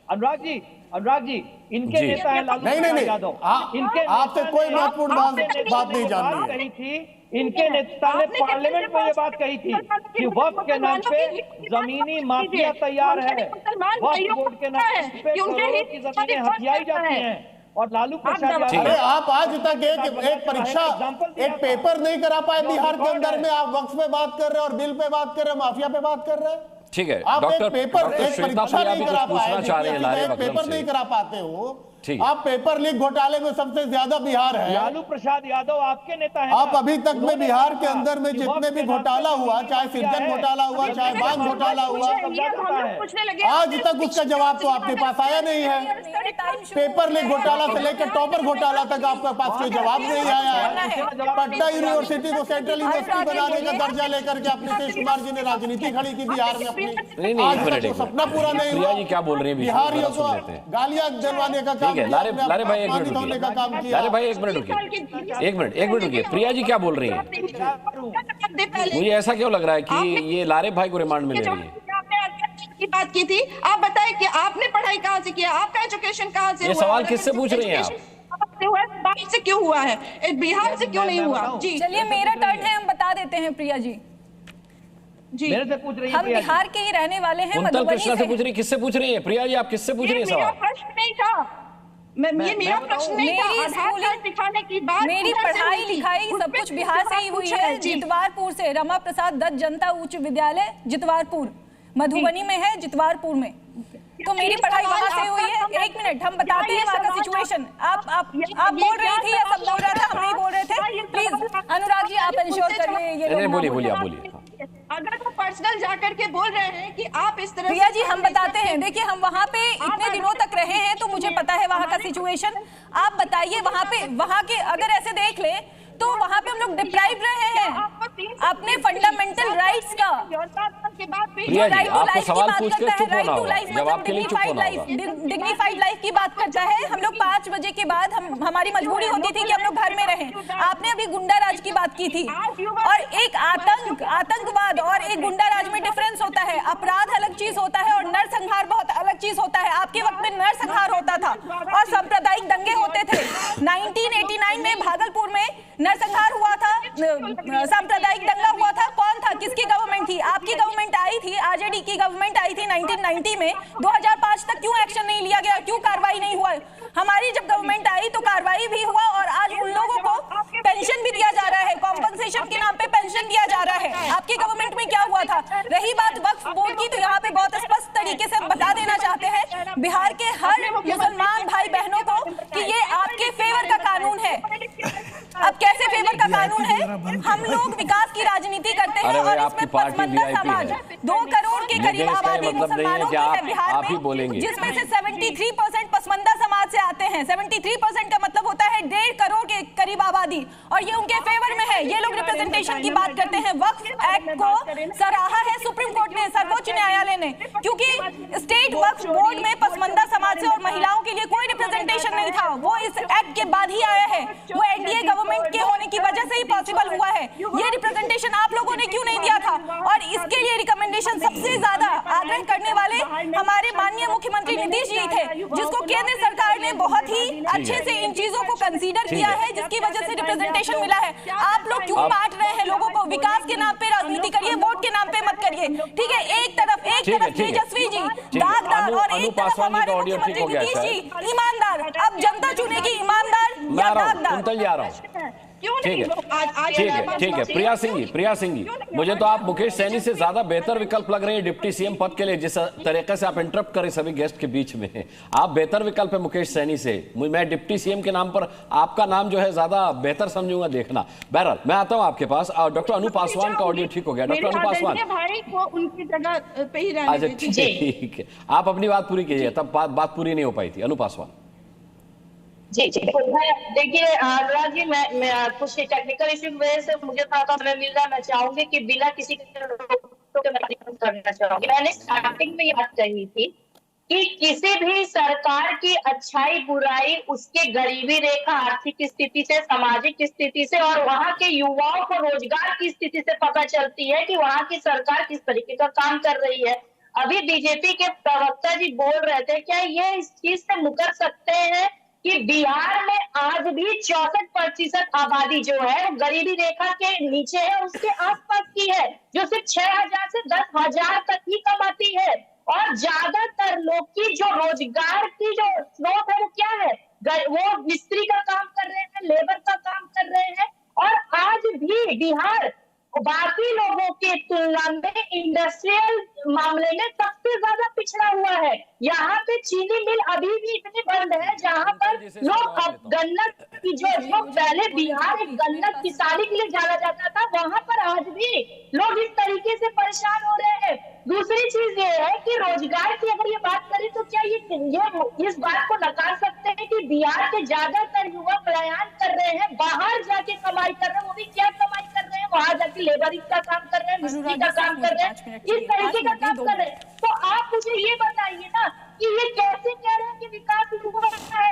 अनुराग जी इनके नेता है लालू प्रसाद यादव। इनके आपसे कोई महत्वपूर्ण बात नहीं जाननी कही थी, इनके नेता ने पार्लियामेंट में ये बात कही थी कि वक्फ के नाम पे जमीनी माफिया तैयार है, वक्फ बोर्ड के नाम पे करोड़ों की जमीनें हथियाई जाती हैं और लालू प्रसाद यादव। आप आज तक एक परीक्षा, एक पेपर नहीं करा पाए बिहार के अंदर में। आप वक्फ पे बात कर रहे हैं और बिल पे बात कर रहे हैं, माफिया पे बात कर रहे हैं। ठीक है, आप डॉक्टर एक पेपर, एक परीक्षा नहीं करा पाए, पेपर नहीं करा पाते हो। आप पेपर लीक घोटाले में सबसे ज्यादा बिहार है। लालू प्रसाद यादव आपके नेता हैं। आप अभी तक में बिहार के अंदर में जितने भी घोटाला हुआ, चाहे सृजन घोटाला हुआ, चाहे बांध घोटाला हुआ, आज तक उसका जवाब तो आपके पास आया नहीं है। पेपर लीक घोटाला से लेकर टॉपर घोटाला तक आपके पास कोई जवाब नहीं आया है। पटना यूनिवर्सिटी को सेंट्रल यूनिवर्सिटी बनाने का दर्जा लेकर के अपने नीतीश कुमार जी ने राजनीति खड़ी की बिहार में अपनी। आज तक सपना पूरा नहीं हुआ। क्या बोल रहे हैं बिहारियों को गालियां दिलवाने का काम, लारे भाई एक मिनट रुकिए, लारे भाई एक मिनट रुकिए, एक मिनट रुकिए। प्रिया जी क्या बोल रही हैं? मुझे ऐसा क्यों लग रहा है कि ये लारे भाई को रिमांड में ले रही है? की बात की थी, आप बताएं कि आपने पढ़ाई कहाँ से किया, आपका एजुकेशन कहाँ से ये हुआ? सवाल किससे पूछ रही हैं आप? से क्यों हुआ है, बिहार से क्यों नहीं हुआ? जी चलिए मेरा टर्न है, हम बता देते हैं प्रिया जी। जी मेरे से पूछ रही है, हम बिहार के ही रहने वाले हैं। कुंतल कृष्णा से पूछ रही, किससे पूछ रही है? प्रिया जी आप किससे पूछ रही है सवाल? प्रश्न नहीं था, ये मेरा प्रश्न नहीं था। आधार कार्ड दिखाने की बात, मेरी पढ़ाई लिखाई सब कुछ बिहार से ही हुई है। जितवारपुर से, रमा प्रसाद दत्त जनता उच्च विद्यालय जितवारपुर, मधुबनी में है, जितवारपुर में। तो मेरी पढ़ाई वहां से हुई है। एक मिनट, हम बताते हैं वहां का सिचुएशन। आप बोल रही थी या सब बोल रहा था? हम नहीं बोल रहे थे। प्लीज अनुराग जी आप इंश्योर करिए। ये बोलिए आप बोलिए। अगर वो पर्सनल जाकर के बोल रहे हैं कि आप इस तरह, प्रिया जी हम बताते हैं। देखिए हम वहाँ पे इतने दिनों तक रहे हैं तो मुझे पता है वहाँ का सिचुएशन। आप बताइए वहाँ पे, वहाँ के अगर ऐसे देख ले तो वहाँ पे हम लोग डिप्राइव रहे हैं अपने फंडामेंटल राइट्स का। प्रिया जी आपको सवाल पूछ के चुप होना होगा, जवाब के लिए चुप होना होगा। डिग्निफाइड लाइफ की बात करता है। हम लोग 5 बजे के बाद हमारी मजबूरी होती थी कि हम लोग घर में रहें। आपने अभी गुंडा राज की बात की थी, और एक आतंकवाद और एक गुंडा राज में डिफरेंस होता है। अपराध अलग चीज होता है और नरसंहार बहुत अलग चीज होता है। आपके वक्त में नरसंहार होता था और सांप्रदायिक दंगे होते थे। 1989 में भागलपुर में नरसंहार हुआ था, सांप्रदायिक दंगा हुआ था। कौन था, किसकी गवर्नमेंट थी? आपकी गवर्नमेंट आई थी, आरजेडी की गवर्नमेंट आई थी 1990 में। 2005 तक क्यों एक्शन नहीं लिया गया, क्यों कार्रवाई नहीं हुआ? हमारी जब गवर्नमेंट आई तो कार्रवाई भी हुआ और आज उन लोगों को पेंशन भी दिया जा रहा है, कॉम्पनसेशन के नाम पे पेंशन दिया जा रहा है। आपकी गवर्नमेंट में क्या हुआ था? रही बात वक्फ बोर्ड की, तो यहाँ पे बहुत स्पष्ट तरीके से बता देना चाहते हैं बिहार के हर मुसलमान भाई बहनों को कि ये आपके फेवर का कानून है। अब कैसे फेवर का कानून है? हम लोग विकास की राजनीति करते हैं और इसमें पसमंदा समाज 2 करोड़ के करीब आबादी मुसलमानों की है बिहार में, जिसमें से 73% पसमंदा समाज से आते हैं। 73% का मतलब होता है 1.5 करोड़ के करीब आबादी, और ये उनके फेवर में है। ये लोग रिप्रेजेंटेशन की बात करते हैं। वक्फ एक्ट को सराहा है सुप्रीम कोर्ट ने, सर्वोच्च न्यायालय ने, क्योंकि स्टेट वक्फ बोर्ड में पसमंदा समाज से और महिलाओं के लिए कोई रिप्रेजेंटेशन नहीं था। वो इस एक्ट के बाद ही आया है। वो एनडीए गवर्नमेंट के होने की वजह से ही पॉसिबल हुआ है। ये रिप्रेजेंटेशन आप लोगों ने क्यों नहीं दिया था? और इसके लिए रिकमेंडेशन सबसे ज्यादा आग्रह करने वाले हमारे माननीय मुख्यमंत्री नीतीश जी थे, जिसको केंद्र सरकार ने बहुत ही अच्छे से इन चीजों को कंसीडर किया है, जिसकी वजह से रिप्रेजेंटेशन मिला है। आप लोग क्यों बांट रहे हैं लोगों को? विकास के नाम पे राजनीति करिए, वोट के नाम पे मत करिए। ठीक है, एक तरफ तेजस्वी जी दागदार और एक तरफ हमारे मुख्यमंत्री नीतीश जी ईमानदार। अब जनता चुनेगी ईमानदार या दागदार। ठीक है प्रिया सिंह जी, मुझे तो आप मुकेश सैनी से ज्यादा बेहतर विकल्प लग रहे हैं डिप्टी सीएम पद के लिए। जिस तरीके से आप इंटरप्ट करें सभी गेस्ट के बीच में, आप बेहतर विकल्प है मुकेश सैनी से। मैं डिप्टी सीएम के नाम पर आपका नाम जो है ज्यादा बेहतर समझूंगा, देखना। बहरहाल मैं आता हूं आपके पास। डॉक्टर अनु पासवान का ऑडियो ठीक हो गया। डॉक्टर अनु पासवान भाई को उनकी जगह पे ही रहने अच्छा ठीक है, आप अपनी बात पूरी कीजिए, तब बात पूरी नहीं हो पाई थी। अनु पासवान जी देखिए अनुराग जी, मैं कुछ टेक्निकल इश्यू की वजह से मुझे थोड़ा समय मिल रहा है। मैं चाहूंगी कि बिना किसी करना चाहूंगी। मैंने स्टार्टिंग में ये बात कही थी कि किसी भी सरकार की अच्छाई बुराई उसके गरीबी रेखा, आर्थिक स्थिति से, सामाजिक स्थिति से और वहाँ के युवाओं को रोजगार की स्थिति से पता चलती है कि वहाँ की सरकार किस तरीके का काम कर रही है। अभी बीजेपी के प्रवक्ता जी बोल रहे थे, क्या ये इस चीज से मुकर सकते हैं कि बिहार में आज भी 64% आबादी जो है गरीबी रेखा के नीचे है, उसके आसपास की है, जो सिर्फ 6,000 से 10,000 तक ही कमाती है। और ज्यादातर लोग की जो रोजगार की जो स्रोत है वो क्या है, वो मिस्त्री का काम कर रहे हैं, लेबर का काम कर रहे हैं। और आज भी बिहार बाकी लोगों के तुलना में इंडस्ट्रियल मामले में सबसे ज्यादा पिछड़ा हुआ है। यहाँ पे चीनी मिल अभी भी इतनी बंद है जहाँ पर लोग अब गन्ना की जो पहले बिहार एक गन्ना किसानी के लिए जाना जाता था, वहाँ पर आज भी लोग इस तरीके से परेशान हो रहे हैं। दूसरी चीज ये है कि रोजगार की अगर ये बात करें तो क्या ये इस बात को नकार सकते हैं कि बिहार के ज्यादातर युवा पलायन कर रहे हैं, बाहर जाके कमाई कर रहे हैं, वो भी क्या कमाई कर रहे हैं, वहां जाके लेबरिंग का काम कर रहे हैं, मिस्त्री का काम कर रहे हैं, इस तरीके का काम कर रहे हैं। तो आप मुझे ये बताइए ना कि ये कैसे कह रहे हैं कि विकास हुआ है।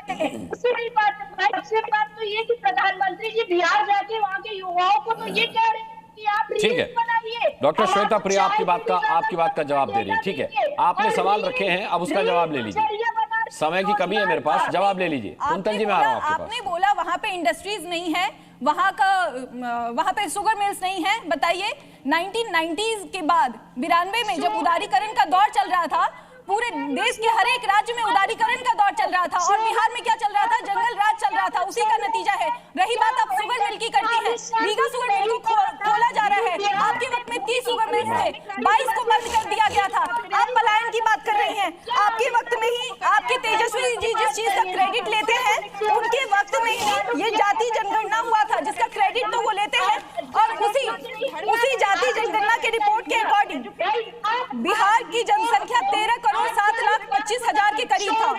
उससे बड़ी बात है, सबसे बात तो ये कि प्रधानमंत्री जी बिहार जाके वहाँ के युवाओं को तो ये कह रहे हैं कि आप ठीक है डॉक्टर श्वेता प्रिया आपकी बात का जवाब दे रही है। ठीक है, आपने सवाल रखे हैं, अब उसका जवाब ले लीजिए। समय की कमी है मेरे पास, जवाब ले लीजिए। कुंतल जी मैं आ रहा हूं आपके पास। आपने बोला वहां पे इंडस्ट्रीज नहीं है, वहां पे शुगर मिल्स नहीं है। बताइए 1990s के बाद 92 में जब उदारीकरण का दौर चल रहा था, पूरे देश के हर एक राज्य में उदारीकरण का दौर चल रहा था और बिहार में क्या चल रहा था, जंगल राज चल रहा था। उसी का नतीजा है। रही बात अब शुगर मिल की करती है, रीगा शुगर मिल को खोला जा रहा है। आपके वक्त में 30 शुगर मिल्स थे, 22 को बंद कर दिया गया था। आप पलायन की बात कर रही हैं। आपके वक्त में ही आपके तेजस्वी जी जिस चीज का क्रेडिट लेते हैं, उनके वक्त में ही ये जाति जनगणना हुआ था, जिसका क्रेडिट तो वो लेते हैं। और उसी जाति जनगणना के रिपोर्ट के अकॉर्डिंग बिहार की जनसंख्या 13,07,25,000 के करीब था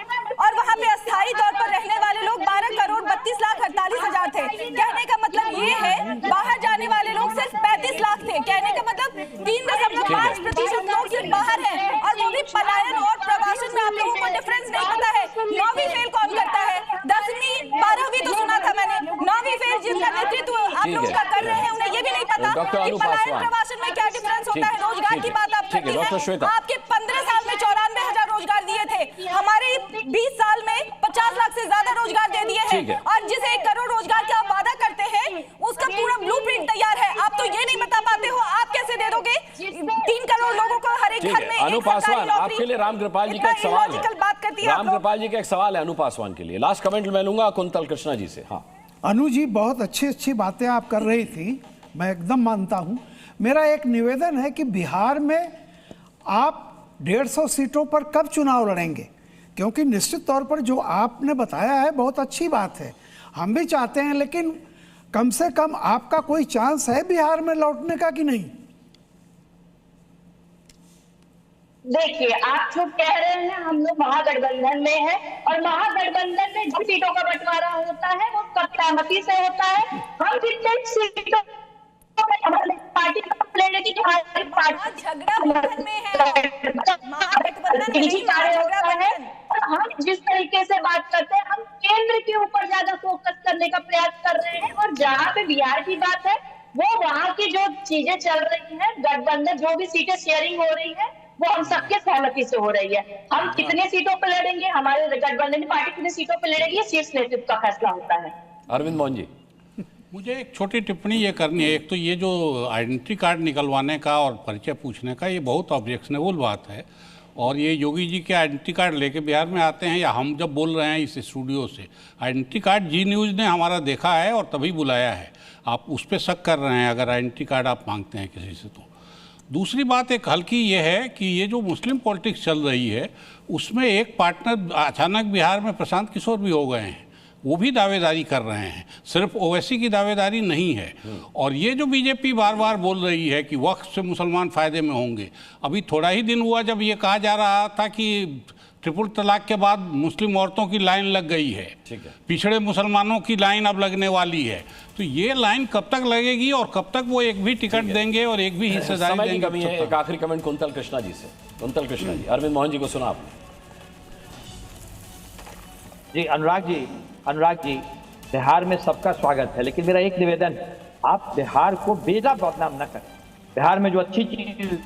और वहां पे अस्थायी तौर पर रहने वाले लोग 12,32,48,000 थे। कहने का मतलब ये है बाहर जाने वाले लोग सिर्फ 35 लाख थे। कहने का मतलब 3.5% लोग सिर्फ बाहर हैं और वो भी पलायन और प्रवासन में। आप लोगों को डिफरेंस नहीं पता है। 9वीं फेल कौन करता है, 10वीं 12वीं तो सुना था मैंने, 9वीं फेल जिनका नेतृत्व आप लोग का कर रहे हैं उन्हें ये भी नहीं पता कि पलायन प्रवासन में क्या डिफरेंस होता है। रोजगार की बात आप करती हैं। आपके 15 साल में 94,000 रोजगार दिए थे, हमारे 20 साल में 50 लाख से ज्यादा रोजगार दे दिए हैं। और जिस 1 करोड़ रोजगार का आप वादा करते हैं उसका पूरा ब्लूप्रिंट तैयार है। आप तो ये नहीं बता पाते हो, आप कैसे दे दोगे 3 करोड़ लोगों को हर एक घर में। अनु पासवान, आपके लिए रामकृपाल जी का एक सवाल है। रामकृपाल जी का एक सवाल है अनु पासवान के लिए। लास्ट कमेंट मैं लूंगा कुंतल कृष्णा जी से। हाँ अनु जी, बहुत अच्छी बातें आप कर रही थी, मैं एकदम मानता हूं। मेरा एक निवेदन है कि बिहार में आप 150 सीटों पर कब चुनाव लड़ेंगे, क्योंकि निश्चित तौर पर जो आपने बताया है बहुत अच्छी बात है, हम भी चाहते हैं, लेकिन कम से कम आपका कोई चांस है बिहार में लौटने का कि नहीं? देखिए, आप जो कह रहे हैं, हम लोग महागठबंधन में हैं और महागठबंधन में जो सीटों का बंटवारा होता है वो सहमति से होता है। हम जितने सीटों पार्टी लेने की झगड़ा में है और हम जिस तरीके से बात करते हैं, हम केंद्र के ऊपर ज्यादा फोकस करने का प्रयास कर रहे हैं। और जहाँ पे बिहार की बात है, वो वहाँ की जो चीजें चल रही हैं, गठबंधन जो भी सीटें शेयरिंग हो रही है वो हम सबके सहमति से हो रही है। हम कितने सीटों पर लड़ेंगे, हमारे गठबंधन की पार्टी कितने सीटों पर लड़ेगी, ये शीर्ष नेतृत्व का फैसला होता है। अरविंद मोहन जी, मुझे एक छोटी टिप्पणी ये करनी है। एक तो ये जो आइडेंटिटी कार्ड निकलवाने का और परिचय पूछने का, ये बहुत ऑब्जेक्शनेबल बात है। और ये योगी जी के आइडेंटिटी कार्ड लेके बिहार में आते हैं, या हम जब बोल रहे हैं इस स्टूडियो से, आइडेंटिटी कार्ड जी न्यूज़ ने हमारा देखा है और तभी बुलाया है। आप उस पर शक कर रहे हैं अगर आइडेंटिटी कार्ड आप मांगते हैं किसी से। तो दूसरी बात एक हल्की ये है कि ये जो मुस्लिम पॉलिटिक्स चल रही है उसमें एक पार्टनर अचानक बिहार में प्रशांत किशोर भी हो गए हैं, वो भी दावेदारी कर रहे हैं, सिर्फ ओवैसी की दावेदारी नहीं है। और ये जो बीजेपी बार बार बोल रही है कि वक्फ से मुसलमान फ़ायदे में होंगे, अभी थोड़ा ही दिन हुआ जब ये कहा जा रहा था कि ट्रिपल तलाक के बाद मुस्लिम औरतों की लाइन लग गई है, पिछड़े मुसलमानों की लाइन अब लगने वाली है। तो ये लाइन कब तक लगेगी और कब तक वो एक भी टिकट देंगे और एक भी हिस्सेदारी देंगे? कमी है। एक आखिरी कमेंट कुंतल कृष्णा जी से। कुंतल कृष्णा जी, अरविंद मोहन जी को सुना आपने। जी अनुराग जी, बिहार में सबका स्वागत है, लेकिन मेरा एक निवेदन, आप बिहार को बेजा बदनाम न करें। बिहार में जो अच्छी चीज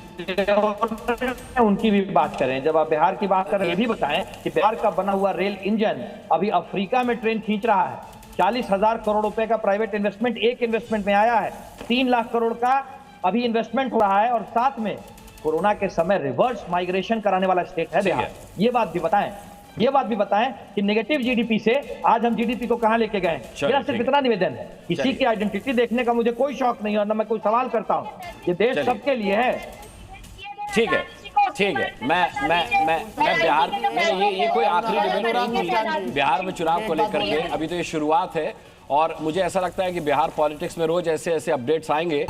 उनकी भी बात करें। जब आप बिहार की बात करें, ये भी बताएं कि बिहार का बना हुआ रेल इंजन अभी अफ्रीका में ट्रेन खींच रहा है। 40,000 करोड़ रुपए का प्राइवेट इन्वेस्टमेंट एक इन्वेस्टमेंट में आया है। 3 लाख करोड़ का अभी इन्वेस्टमेंट हो रहा है, और साथ में कोरोना के समय रिवर्स माइग्रेशन कराने वाला स्टेट है बिहार। ये बात भी बताएं कि नेगेटिव जीडीपी से आज हम जीडीपी को कहां लेके गए। मेरा सिर्फ इतना निवेदन है, किसी की आइडेंटिटी देखने का मुझे कोई शौक नहीं और ना मैं कोई सवाल करता हूं। ये देश सबके लिए है। ठीक है, ठीक है। मैं बिहार में ये कोई आखिरी डिबेट नहीं थी बिहार में चुनाव को लेकर के। अभी तो ये शुरुआत है और मुझे ऐसा लगता है कि बिहार पॉलिटिक्स में रोज ऐसे ऐसे अपडेट्स आएंगे